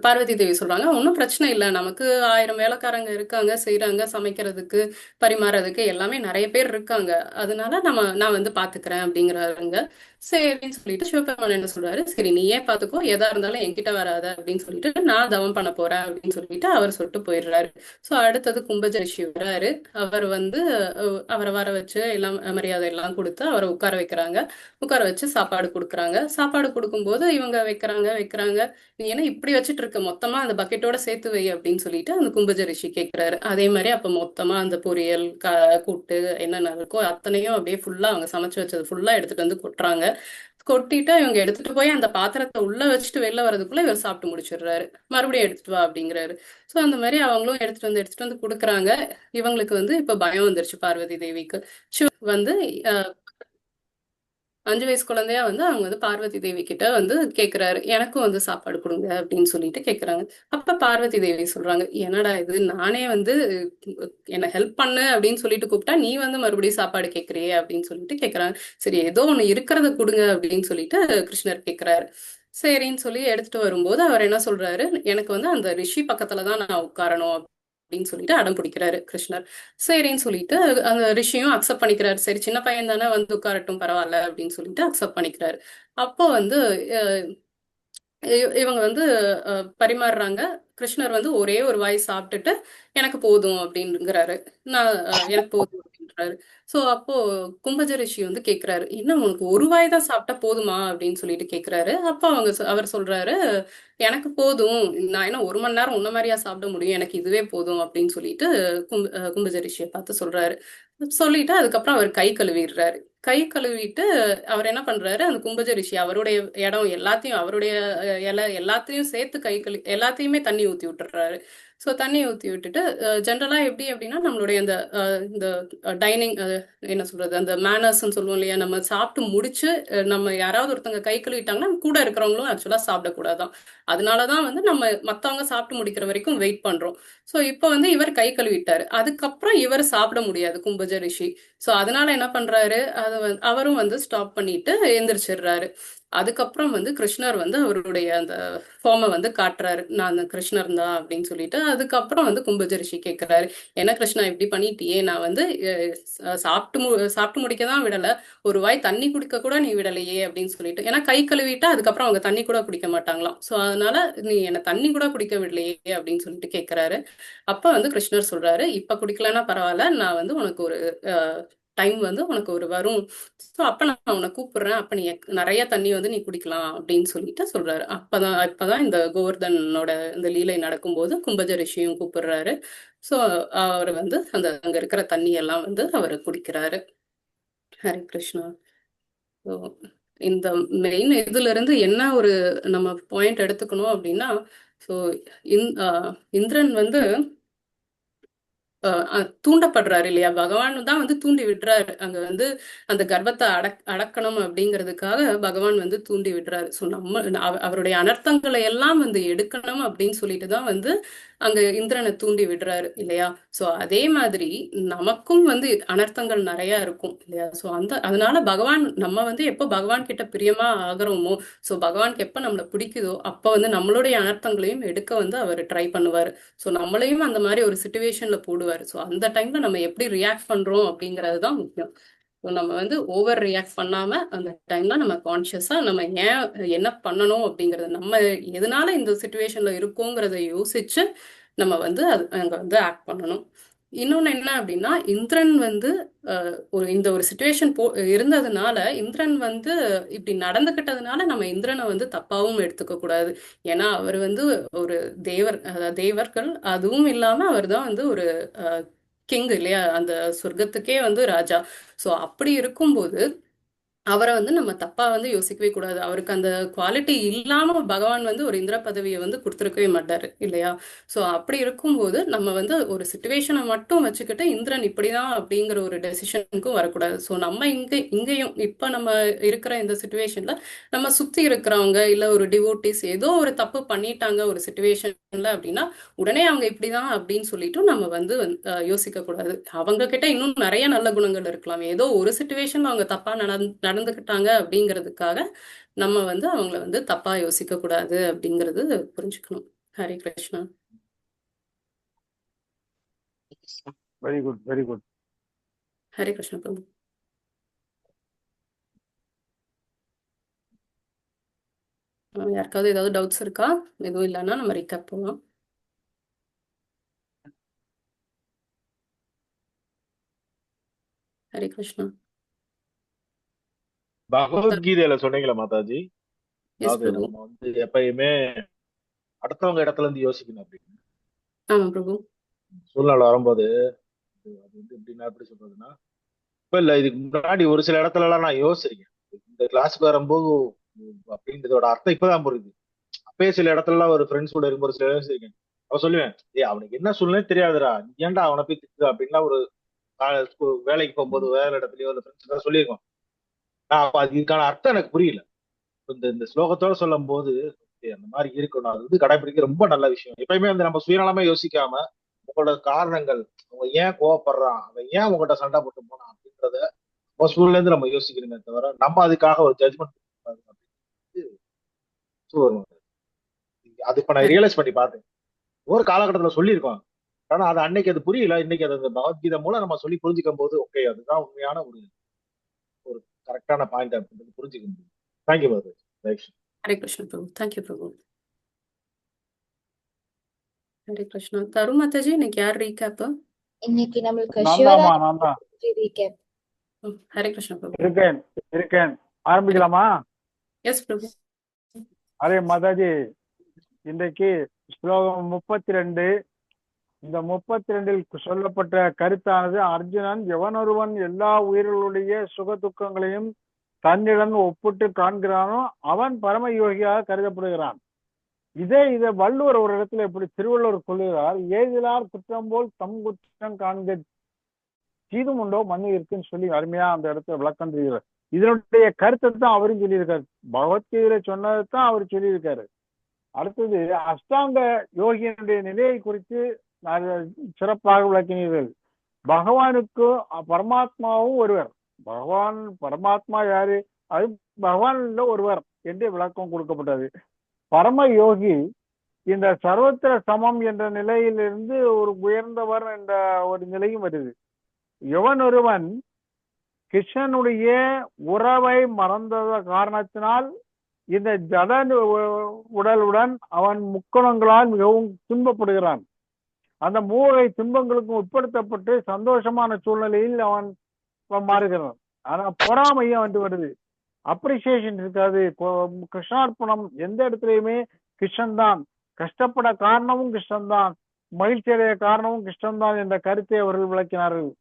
பார்வதி தேவி சொல்றாங்க, ஒன்றும் பிரச்சனை இல்லை, நமக்கு 1000 வேலைக்காரங்க இருக்காங்க, செய்யறாங்க, சமைக்கிறதுக்கு பரிமாறதுக்கு எல்லாமே நிறைய பேர் இருக்காங்க, அதனால நான் வந்து பாத்துக்கிறேன் அப்படிங்கிறாருங்க. சரின்னு சொல்லிட்டு சிவபெருமான் என்ன சொல்றாரு, சரி நீயே பாத்துக்கோ, எதா இருந்தாலும் என்கிட்ட வராத அப்படின்னு சொல்லிட்டு நான் தவம் பண்ண போறேன் அப்படின்னு சொல்லிட்டு அவர் சொல்லிட்டு போயிடுறாரு. ஸோ அடுத்தது கும்பஜ ரிஷி வர்றாரு. அவர் வந்து அவரை வர வச்சு எல்லாம் மரியாதை எல்லாம் கொடுத்து அவரை உட்கார வைக்கிறாங்க. உட்கார வச்சு சாப்பாடு கொடுக்குறாங்க. சாப்பாடு கொடுக்கும்போது இவங்க வைக்கிறாங்க, நீ என்ன இப்படி வச்சுட்டு இருக்க, மொத்தமா அந்த பக்கெட்டோட சேர்த்து வை அப்படின்னு சொல்லிட்டு அந்த கும்பஜ ரிஷி கேட்கிறாரு. அதே மாதிரி அப்ப மொத்தமா அந்த பொரியல் கூட்டு என்னென்ன இருக்கோ அத்தனையும் அப்படியே ஃபுல்லா அவங்க சமைச்சு வச்சது ஃபுல்லா எடுத்துட்டு வந்து கொட்டுறாங்க. கொட்டிட்டு இவங்க எடுத்துட்டு போய் அந்த பாத்திரத்தை உள்ள வச்சுட்டு வெளில வர்றதுக்குள்ள இவர் சாப்பிட்டு முடிச்சிடுறாரு. மறுபடியும் எடுத்துட்டு வா அப்படிங்கிறாரு. ஸோ அந்த மாதிரி அவங்களும் எடுத்துட்டு வந்து கொடுக்குறாங்க. இவங்களுக்கு வந்து இப்ப பயம் வந்துருச்சு பார்வதி தேவிக்கு. வந்து 5 வயசு குழந்தையா வந்து அவங்க வந்து பார்வதி தேவி கிட்ட வந்து கேக்குறாரு, எனக்கும் வந்து சாப்பாடு கொடுங்க அப்படின்னு சொல்லிட்டு கேக்குறாங்க. அப்ப பார்வதி தேவி சொல்றாங்க, என்னடா இது, நானே வந்து என்ன ஹெல்ப் பண்ணு அப்படின்னு சொல்லிட்டு கூப்பிட்டா நீ வந்து மறுபடியும் சாப்பாடு கேக்குறியே அப்படின்னு சொல்லிட்டு கேக்குறாங்க. சரி ஏதோ ஒண்ணு இருக்கிறத கொடுங்க அப்படின்னு சொல்லிட்டு கிருஷ்ணர் கேக்குறாரு. சரின்னு சொல்லி எடுத்துட்டு வரும்போது அவர் என்ன சொல்றாரு, எனக்கு வந்து அந்த ரிஷி பக்கத்துலதான் நான் உட்காரணும் அப்படின்னு சொல்லிட்டு அடம் பிடிக்கிறாரு கிருஷ்ணர். சரின்னு சொல்லிட்டு அந்த ரிஷியும் அக்செப்ட் பண்ணிக்கிறாரு. சரி சின்ன பையன் தானே, வந்து உட்காரட்டும் பரவாயில்ல அப்படின்னு சொல்லிட்டு அக்செப்ட் பண்ணிக்கிறாரு. அப்போ வந்து அஹ், இவங்க வந்து பரிமாறுறாங்க. கிருஷ்ணர் வந்து ஒரே ஒரு வாய் சாப்பிட்டுட்டு எனக்கு போதும் அப்படிங்கிறாரு. எனக்கு போதும் அப்படின்றாரு. சோ அப்போ கும்பஜ ரிஷி வந்து கேக்குறாரு, என்ன உனக்கு ஒரு வாய் தான் சாப்பிட்டா போதுமா அப்படின்னு சொல்லிட்டு கேக்குறாரு. அப்போ அவர் சொல்றாரு, எனக்கு போதும், நான் என்ன 1 மணி நேரம் உன்ன மாதிரியா சாப்பிட முடியும், எனக்கு இதுவே போதும் அப்படின்னு சொல்லிட்டு கும்பஜ ரிஷியை பார்த்து சொல்றாரு. சொல்லிட்டு அதுக்கப்புறம் அவர் கை கழுவிடுறாரு. கை கழுவிட்டு அவர் என்ன பண்றாரு, அந்த கும்பஜ ரிஷி அவருடைய இடம் எல்லாத்தையும், அவருடைய இலை எல்லாத்தையும் சேர்த்து எல்லாத்தையுமே தண்ணி ஊத்தி விட்டுறாரு. ஸோ தண்ணி ஊத்தி விட்டுட்டு ஜென்ரலா எப்படி அப்படின்னா நம்மளுடைய இந்த டைனிங் என்ன சொல்றது, அந்த மேனர்ஸ்ன்னு சொல்லுவோம் இல்லையா, நம்ம சாப்பிட்டு முடிச்சு நம்ம யாராவது ஒருத்தவங்க கை கழுவிட்டாங்கன்னா கூட இருக்கிறவங்களும் ஆக்சுவலா சாப்பிடக்கூடாதான். அதனாலதான் வந்து நம்ம மத்தவங்க சாப்பிட்டு முடிக்கிற வரைக்கும் வெயிட் பண்றோம். சோ இப்போ வந்து இவர் கை கழுவிட்டாரு, அதுக்கப்புறம் இவர் சாப்பிட முடியாது கும்பஜ ரிஷி. சோ அதனால என்ன பண்றாரு, அவரும் வந்து ஸ்டாப் பண்ணிட்டு எந்திரிச்சிடுறாரு. அதுக்கப்புறம் வந்து கிருஷ்ணர் வந்து அவருடைய அந்த ஃபார்மை வந்து காட்டுறாரு, நான் அந்த கிருஷ்ணர் தான் அப்படின்னு சொல்லிட்டு. அதுக்கப்புறம் வந்து கும்பஜ ரிஷி கேட்கிறாரு, என்ன கிருஷ்ணா இப்படி பண்ணிட்டியே, நான் வந்து சாப்பிட்டு முடிக்க தான் விடல, ஒரு வாய் தண்ணி குடிக்க கூட நீ விடலையே அப்படின்னு சொல்லிட்டு. ஏன்னா கை கழுவிட்டா அதுக்கப்புறம் அவங்க தண்ணி கூட குடிக்க மாட்டாங்களாம். சோ அதனால நீ என்ன தண்ணி கூட குடிக்க விடலையே அப்படின்னு சொல்லிட்டு கேட்கிறாரு. அப்ப வந்து கிருஷ்ணர் சொல்றாரு, இப்ப குடிக்கலன்னா பரவாயில்ல, நான் வந்து உனக்கு ஒரு டைம் வந்து உனக்கு ஒரு வரும், ஸோ அப்ப நான் உன்னை கூப்பிடுறேன், அப்ப நீ நிறைய தண்ணி வந்து நீ குடிக்கலாம் அப்படின்னு சொல்லிட்டு சொல்றாரு. இப்பதான் இந்த கோவர்தனோட இந்த லீலை நடக்கும்போது கும்பஜ ரிஷியும் கூப்பிடுறாரு. ஸோ அவர் வந்து அங்க இருக்கிற தண்ணி எல்லாம் வந்து அவர் குடிக்கிறாரு. ஹரே கிருஷ்ணா. ஸோ இந்த மெயின் இதுல இருந்து என்ன ஒரு நம்ம பாயிண்ட் எடுத்துக்கணும் அப்படின்னா, ஸோ இந்திரன் வந்து தூண்டப்படுறாரு இல்லையா, பகவான் தான் வந்து தூண்டி விடுறாரு. அங்க வந்து அந்த கர்வத்தை அடக்கணும் அப்படிங்கிறதுக்காக பகவான் வந்து தூண்டி விடுறாரு. ஸோ அவருடைய அனர்த்தங்களை எல்லாம் வந்து எடுக்கணும் அப்படின்னு சொல்லிட்டு தான் வந்து அங்க இந்திரனை தூண்டி விடுறாரு இல்லையா. ஸோ அதே மாதிரி நமக்கும் வந்து அனர்த்தங்கள் நிறைய இருக்கும் இல்லையா. ஸோ அதனால நம்ம வந்து எப்போ பகவான் கிட்ட பிரியமா ஆகிறோமோ, ஸோ பகவானுக்கு எப்போ நம்மளை பிடிக்குதோ அப்போ வந்து நம்மளுடைய அனர்த்தங்களையும் எடுக்க வந்து அவர் ட்ரை பண்ணுவார். ஸோ நம்மளையும் அந்த மாதிரி ஒரு சுச்சுவேஷன்ல போடுவார். ஸோ அந்த டைம்ல நம்ம எப்படி ரியாக்ட் பண்றோம் அப்படிங்கிறது தான் முக்கியம். ஸோ நம்ம வந்து ஓவர் ரியாக்ட் பண்ணாம அந்த டைம்ல நம்ம கான்சியஸா நம்ம என்ன பண்ணணும் அப்படிங்கறது, நம்ம எதனால இந்த சுச்சுவேஷன்ல இருக்கோங்கிறத யோசிச்சு நம்ம வந்து அங்க வந்து ஆக்ட் பண்ணணும். இன்னொன்னு என்ன அப்படின்னா, இந்திரன் வந்து இந்த ஒரு சுச்சுவேஷன் இருந்ததுனால இந்திரன் வந்து இப்படி நடந்துகிட்டதுனால நம்ம இந்திரனை வந்து தப்பாவும் எடுத்துக்க கூடாது. ஏன்னா அவர் வந்து ஒரு தேவர்கள், அதுவும் இல்லாம அவர் தான் வந்து ஒரு கிங் இல்லையா, அந்த சொர்க்கத்துக்கே வந்து ராஜா. சோ அப்படி இருக்கும்போது அவரை வந்து நம்ம தப்பா வந்து யோசிக்கவே கூடாது. அவருக்கு அந்த குவாலிட்டி இல்லாம பகவான் வந்து ஒரு இந்திர பதவியை வந்து கொடுத்துருக்கவே மாட்டாரு இல்லையா. சோ அப்படி இருக்கும்போது நம்ம வந்து ஒரு சுச்சுவேஷனை மட்டும் வச்சுக்கிட்டு இந்திரன் இப்படிதான் அப்படிங்கிற ஒரு டெசிஷனுக்கும் வரக்கூடாது. சோ நம்ம இங்கேயும் இப்ப நம்ம இருக்கிற இந்த சுச்சுவேஷன்ல நம்ம சுத்தி இருக்கிறவங்க இல்ல ஒரு டிவோட்டிஸ் ஏதோ ஒரு தப்பு பண்ணிட்டாங்க ஒரு சுச்சுவேஷன்ல அப்படின்னா உடனே அவங்க இப்படிதான் அப்படின்னு சொல்லிட்டு நம்ம வந்து யோசிக்க கூடாது. அவங்க கிட்ட இன்னும் நிறைய நல்ல குணங்கள் இருக்கலாம். ஏதோ ஒரு சுச்சுவேஷன்ல அவங்க தப்பா நடந்துக்கிட்டாங்க அப்படிங்கிறதுக்காக நம்ம வந்து அவங்கள வந்து தப்பா யோசிக்க கூடாது அப்படிங்கிறது புரிஞ்சுக்கணும். Hare Krishna. Very good, very good. Hare Krishna பிரபு. யாருக்காவது ஏதாவது டவுட்ஸ் இருக்கா? எதுவும் இல்லைன்னா நம்ம ரீகேப் போகலாம். ஹரே கிருஷ்ணா. பகவத்கீதையில சொன்னீங்களா மாதாஜி, எஸ் அதாவது பிரபு. நம்ம வந்து எப்பயுமே அடுத்தவங்க இடத்துல இருந்து யோசிக்கணும் அப்படின்னு ஆமா பிரபு. சூழ்நிலை வரும்போது, அது வந்து எப்படின்னா எப்படி சொல்றதுன்னா, இப்ப இல்ல இதுக்கு முன்னாடி ஒரு சில இடத்துல எல்லாம் நான் யோசிச்சிருக்கேன். இந்த கிளாஸுக்கு வரும்போது அப்படின்றதோட அர்த்தம் இப்பதான் புரியுது. அப்பயே சில இடத்துல எல்லாம் ஒரு ஃப்ரெண்ட்ஸ் கூட இருக்கும்போது சில யோசிச்சிருக்கேன். அவன் சொல்லுவேன், அவனுக்கு என்ன சொல்லணும்னே தெரியாதுடா, நீ ஏன்டா அவனை போய் திட்டு அப்படின்லாம் ஒரு வேலைக்கு போகும்போது வேலை இடத்துலயோ இல்ல ஃப்ரெண்ட்ஸ் சொல்லியிருக்கோம். இதுக்கான அர்த்தம் எனக்கு புரியல. இந்த ஸ்லோகத்தோட சொல்லும் போது அந்த மாதிரி இருக்கணும், அது வந்து கடைபிடிக்க ரொம்ப நல்ல விஷயம். எப்பயுமே வந்து நம்ம சுயநலமா யோசிக்காம உங்களோட காரணங்கள், அவங்க ஏன் கோவப்படுறான், அவன் ஏன் உங்ககிட்ட சண்டை போட்டு போனான் அப்படின்றத நம்ம சூழ்நிலை இருந்து நம்ம யோசிக்கணுமே தவிர நம்ம அதுக்காக ஒரு ஜட்மெண்ட் வரும். அது இப்ப நான் ரியலைஸ் பண்ணி பார்த்தேன். ஒரு காலகட்டத்துல சொல்லியிருக்கோம், ஆனா அது அன்னைக்கு அது புரியல. இன்னைக்கு அது அந்த பகவத்கீதை மூலம் நம்ம சொல்லி புரிஞ்சுக்கும் போது ஓகே அதுதான் உண்மையான ஒரு ஒரு கரெக்டான பாயிண்ட் அப்படின்றது புரிஞ்சுக்க முடியும். Thank you mother. ஹரே கிருஷ்ண பிரபு. தேங்க்யூ பிரபு. ஹரே கிருஷ்ணா. தரு மாதாஜி, இன்னைக்கு யார் ரீகேப்? இன்னைக்கு நம்மளுக்கு நான்தாம்மா, நான் தான் ரீகேப். ஹரே கிருஷ்ண பிரபு. இருக்கேன். ஆரம்பிக்கலாமா? எஸ் பிரபு. அரே மாதாஜி, இன்றைக்கு ஸ்லோகம் 32. இந்த 32ல் சொல்லப்பட்ட கருத்தானது, அர்ஜுனன் எவனொருவன் எல்லா உயிர்களுடைய சுக துக்கங்களையும் தன்னிடம் ஒப்பிட்டு காண்கிறானோ அவன் பரம யோகியாக கருதப்படுகிறான். இதை வள்ளுவர் ஒரு இடத்துல எப்படி திருவள்ளுவர் சொல்லுகிறார், ஏதிலார் குற்றம் போல் தம் குற்றம் காண்க தீதும் உண்டோ மண்ணு இருக்குன்னு சொல்லி அருமையா அந்த இடத்துல விளக்கம் தெரிகிறார். இதனுடைய கருத்தை தான் அவரும் சொல்லியிருக்காரு. பகவத்கீதையில சொன்னதான் அவர் சொல்லியிருக்காரு. அடுத்தது அஷ்டாங்க யோகியினுடைய நிலையை குறித்து சிறப்பாக விளக்கினீர்கள். பகவானுக்கு பரமாத்மாவும் ஒருவர். பகவான் பரமாத்மா யாரு? அது பகவான்ல ஒருவர் என்று விளக்கம் கொடுக்கப்பட்டது. பரம யோகி இந்த சர்வத்திர சமம் என்ற நிலையிலிருந்து ஒரு உயர்ந்தவர் என்ற ஒரு நிலையும் வருது. எவன் ஒருவன் கிருஷ்ணனுடைய உறவை மறந்த காரணத்தினால் இந்த ஜட உடலுடன் அவன் முக்கணங்களால் மிகவும் துன்பப்படுகிறான். அந்த மூவகை துன்பங்களுக்கும் உட்படுத்தப்பட்டு சந்தோஷமான சூழ்நிலையில் அவன் மாறுகிறான். ஆனா பொறாமையும் வந்து வருது, அப்ரிசியேஷன் இருக்காது. கிருஷ்ணார்ப்பணம் எந்த இடத்துலயுமே கிருஷ்ணன் தான், கஷ்டப்பட காரணமும் கிருஷ்ணன் தான், மகிழ்ச்சி அடைய காரணமும் கிருஷ்ணன் தான் என்ற கருத்தை அவர்கள் விளக்கினார்கள்.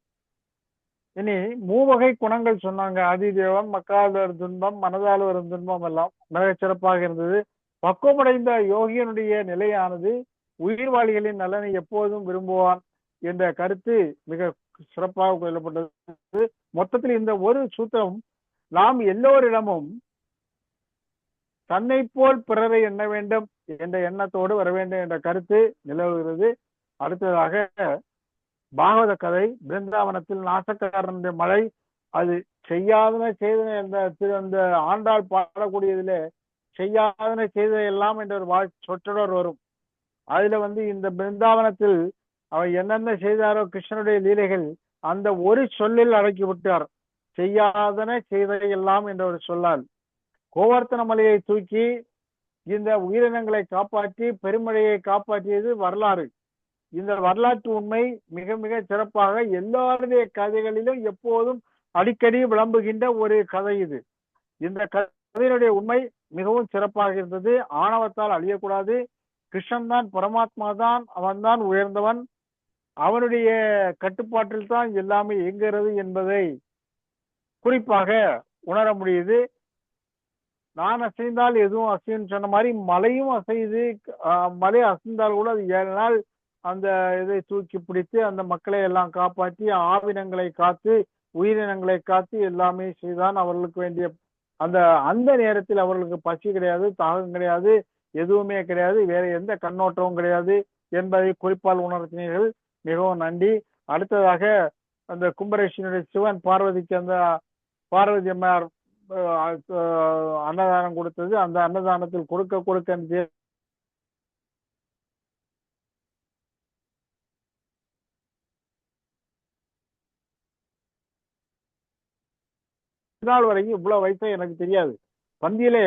இனி மூவகை குணங்கள் சொன்னாங்க. அதிதேவம், மக்கால் வரும் துன்பம், மனதால் வரும் துன்பம் எல்லாம் மிக சிறப்பாக இருந்தது. பக்குவமடைந்த யோகியனுடைய நிலையானது உயிர்வாளிகளின் நலனை எப்போதும் விரும்புவான் என்ற கருத்து மிக சிறப்பாக கொள்ளப்பட்டது. மொத்தத்தில் இந்த ஒரு சூத்திரம் நாம் எல்லோரிடமும் தன்னை போல் பிறரை எண்ண வேண்டும் என்ற எண்ணத்தோடு வர வேண்டும் என்ற கருத்து நிலவுகிறது. அடுத்ததாக பாகவத கதை, பிருந்தாவனத்தில் நாசக்காரனுடைய மழை, அது செய்யாதன செய்தன என்ற அந்த ஆண்டாள் பாடக்கூடியதிலே செய்யாதன செய்த எல்லாம் என்ற ஒரு சொற்றொடர் வரும். அதுல இந்த பிருந்தாவனத்தில் அவர் என்னென்ன செய்தாரோ கிருஷ்ணனுடைய லீலைகள் அந்த ஒரு சொல்லில் அடக்கி விட்டார். செய்யாதன செய்த எல்லாம் என்ற ஒரு சொல்லால் கோவர்த்தன மலையை தூக்கி இந்த உயிரினங்களை காப்பாற்றி பெருமழையை காப்பாற்றியது வரலாறு. இந்த வரலாற்று உண்மை மிக மிக சிறப்பாக எல்லாருடைய கதைகளிலும் எப்போதும் அடிக்கடி விளம்புகின்ற ஒரு கதை இது. இந்த கதையினுடைய உண்மை மிகவும் சிறப்பாக இருந்தது. ஆணவத்தால் அழியக்கூடாது, கிருஷ்ணன் தான் பரமாத்மா தான், அவன் தான் உயர்ந்தவன், அவனுடைய கட்டுப்பாட்டில் தான் எல்லாமே இயங்குகிறது என்பதை குறிப்பாக உணர முடியுது. நான் அசைந்தால் எதுவும் அசைன்னு சொன்ன மாதிரி மலையும் அசையுது. மலை அசைந்தால் கூட அது 7 நாள் அந்த இதை தூக்கி பிடித்து அந்த மக்களை எல்லாம் காப்பாற்றி ஆவினங்களை காத்து உயிரினங்களை காத்து எல்லாமே செய்தான். அவர்களுக்கு வேண்டிய அந்த நேரத்தில் அவர்களுக்கு பசி கிடையாது, தாகம் கிடையாது, எதுவுமே கிடையாது, வேற எந்த கண்ணோட்டமும் கிடையாது என்பதை குறிப்பால் உணர்த்தினீர்கள். மிகவும் நன்றி. அடுத்ததாக அந்த கும்பரேஷனுடைய சிவன் பார்வதிக்கு அந்த பார்வதி அம்மையார் அன்னதானம் கொடுத்தது. அந்த அன்னதானத்தில் கொடுக்க நாள் வரைக்கும் இவ்வளவு வயசா எனக்கு தெரியாது. பந்தியிலே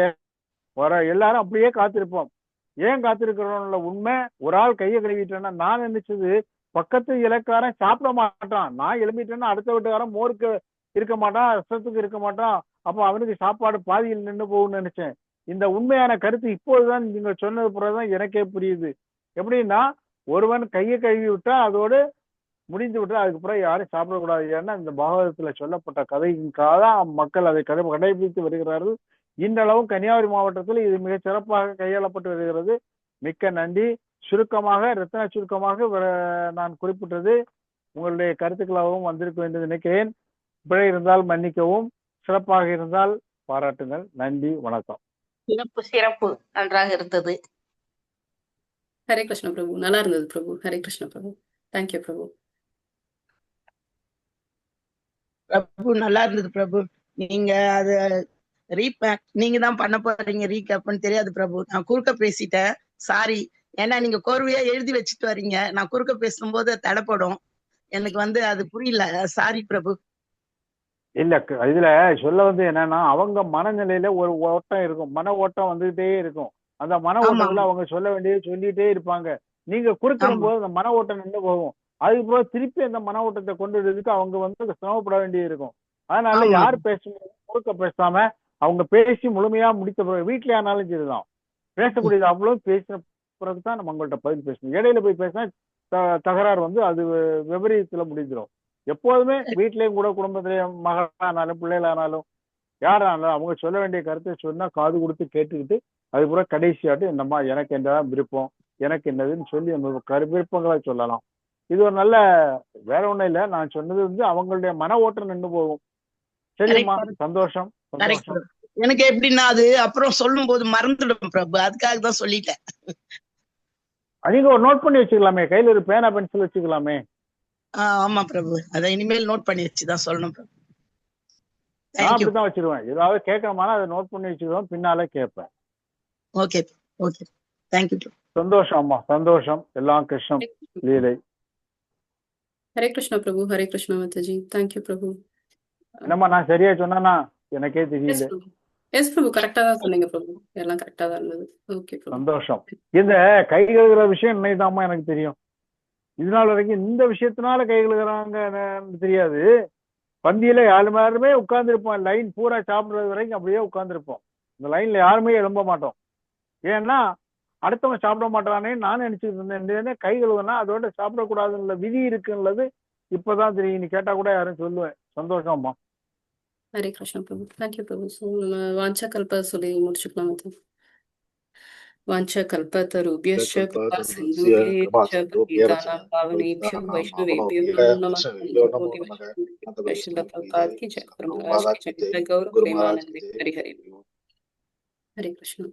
வர எல்லாரும் அப்படியே காத்திருப்போம். ஏன் காத்திருக்கிறோம்ல உண்மை. ஒரு ஆள் கையை கழுவிட்டேன்னா நான் நினைச்சது பக்கத்து இலக்காரன் சாப்பிட மாட்டான், நான் எழுப்பிட்டேன்னா அடுத்த வீட்டுக்காரன் மோருக்கு இருக்க மாட்டான், ரசத்துக்கு இருக்க மாட்டான், அப்போ அவனுக்கு சாப்பாடு பாதியில் நின்று போகும்னு நினைச்சேன். இந்த உண்மையான கருத்து இப்போதுதான் நீங்க சொன்னது பிறகுதான் எனக்கே புரியுது. எப்படின்னா ஒருவன் கையை கழுவி விட்டா அதோடு முடிந்து விட்டா அதுக்கப்புறம் யாரும் சாப்பிடக்கூடாது. ஏன்னா இந்த பாகவதத்துல சொல்லப்பட்ட கதைக்காக மக்கள் அதை கடைபிடித்து வருகிறார்கள். இன்றளவும் கன்னியாகுமரி மாவட்டத்தில் இது மிக சிறப்பாக கையாளப்பட்டு வருகிறது. மிக்க நன்றி. சுருக்கமாக ரத்ன சுருக்கமாக நான் குறிப்பிட்டது உங்களுடைய கருத்துக்களாகவும் வந்திருக்க என்று நினைக்கிறேன். பிழை இருந்தால் மன்னிக்கவும். சிறப்பாக இருந்தால் பாராட்டுங்கள். நன்றி, வணக்கம். சிறப்பு சிறப்பு நன்றாக இருந்தது. ஹரே கிருஷ்ண பிரபு. நல்லா இருந்தது பிரபு. ஹரே கிருஷ்ண பிரபு. தேங்க்யூ பிரபு. பிரபு நல்லா இருந்தது பிரபு. நீங்க அது ரீபேக் நீங்க தான் பண்ண போறீங்க, ரீகேப்னு தெரியாது பிரபு. நான் குறுக்க பேசிட்டேன், சாரி. ஏன்னா நீங்க கோர்வையா எழுதி வச்சுட்டு வரீங்க, நான் குறுக்க பேசும்போது தடைப்படும். எனக்கு அது புரியல, சாரி பிரபு. இல்ல இதுல சொல்ல என்னன்னா, அவங்க மனநிலையில ஒரு ஓட்டம் இருக்கும், மன ஓட்டம் வந்துகிட்டே இருக்கும். அந்த மன ஓட்டத்துல அவங்க சொல்ல வேண்டியது சொல்லிட்டே இருப்பாங்க. நீங்க குறுக்கிடும் போது அந்த மன ஓட்டம் நின்று போகும். அதுக்கப்புறம் திருப்பி அந்த மன ஓட்டத்தை கொண்டு வரதுக்கு அவங்க சிரமப்பட வேண்டியது இருக்கும். அதனால யார் பேசணும் குறுக்க பேசாம அவங்க பேசி முழுமையா முடித்த பிறகு, வீட்லயே ஆனாலும் சரிதான், பேசக்கூடியது அவ்வளவு பேசின பிறகுதான் நம்ம அவங்கள்ட்ட பதில் பேசணும். இடையில போய் பேசினா தகராறு அது விபரீதத்துல முடிஞ்சிடும். எப்போதுமே வீட்லயும் கூட குடும்பத்திலேயே மகளானாலும் பிள்ளைகளானாலும் யாரானாலும் அவங்க சொல்ல வேண்டிய கருத்தை சொன்னா காது கொடுத்து கேட்டுக்கிட்டு அதுக்கப்புறம் கடைசியாட்டு என்னம்மா எனக்கு என்னதான் விருப்பம், எனக்கு என்னதுன்னு சொல்லி நம்ம விருப்பங்களை சொல்லலாம். இது ஒரு நல்ல, வேற ஒண்ணும் இல்லை. நான் சொன்னது அவங்களுடைய மன ஓட்டம் நின்று போகும். சரிம்மா, சந்தோஷம் சந்தோஷம். எனக்கு எப்படின்னா அது அப்புறம் சொல்லும் போது மறந்துடும் பிரபு, அதுக்காக தான் சொல்லிட்டேன். நீங்க ஒரு நோட் பண்ணி வச்சுக்கலாமே, கையில ஒரு பேனா பென்சில் வச்சுக்கலாமே. ஆமா பிரபு, அதை இனிமேல் நோட் பண்ணி வச்சுதான் சொல்லணும் பிரபு. நான் அப்படிதான் வச்சிருவேன். ஏதாவது கேட்கணுமானா அதை நோட் பண்ணி வச்சுக்குவேன், பின்னாலே கேட்பேன். Okay okay, thank you. சந்தோஷம் அம்மா, சந்தோஷம். எல்லாம் கிருஷ்ணம் லீலை. ஹரே கிருஷ்ண பிரபு. ஹரே கிருஷ்ண மாதாஜி. தேங்க்யூ பிரபு. என்னம்மா நான் சரியா சொன்னா எனக்கே தெரியல. எஸ் பிரபு, கரெக்டா தான் சொன்னீங்க பிரபு. எல்லாம் கரெக்டா தான் இருந்தது. ஓகே பிரபு. சந்தோஷம். இந்த கை கழுகுற விஷயம் இன்னைக்குதாம்மா எனக்கு தெரியும். இதனால வரைக்கும் இந்த விஷயத்தினால கை கழுகுறாங்க தெரியாது. பந்தியில யாருமே உட்கார்ந்துருப்போம், லைன் பூரா சாப்பிடுறது வரைக்கும் அப்படியே உட்கார்ந்துருப்போம். இந்த லைன்ல யாருமே எழும்ப மாட்டோம். ஏன்னா அடுத்தவங்க சாப்பிட மாட்டானே நான் நினைச்சிட்டு இருந்தேன். கை கழுவுனா அதோட சாப்பிடக்கூடாதுன்ற விதி இருக்குன்றது இப்பதான் தெரியும். நீ கேட்டா கூட யாரும் சொல்லுவேன். சந்தோஷம்மா. ஹரே கிருஷ்ண பிரபு. தேங்க்யூ பிரபு. ஸோ நம்ம வாஞ்சா கல்ப சொல்லி முடிச்சுக்கலாம். வாஞ்சா கல்பத்தருபியஸ்ச கிருபா சிந்துபேச்ச பतितानां पावनेभ्यो वैष्णवेभ्यो नमः. कोटि वैष्णव प्रभुपाद की जय, प्रभुपाद की जय, गौर प्रेमानंद हरि हरि। हरे कृष्ण।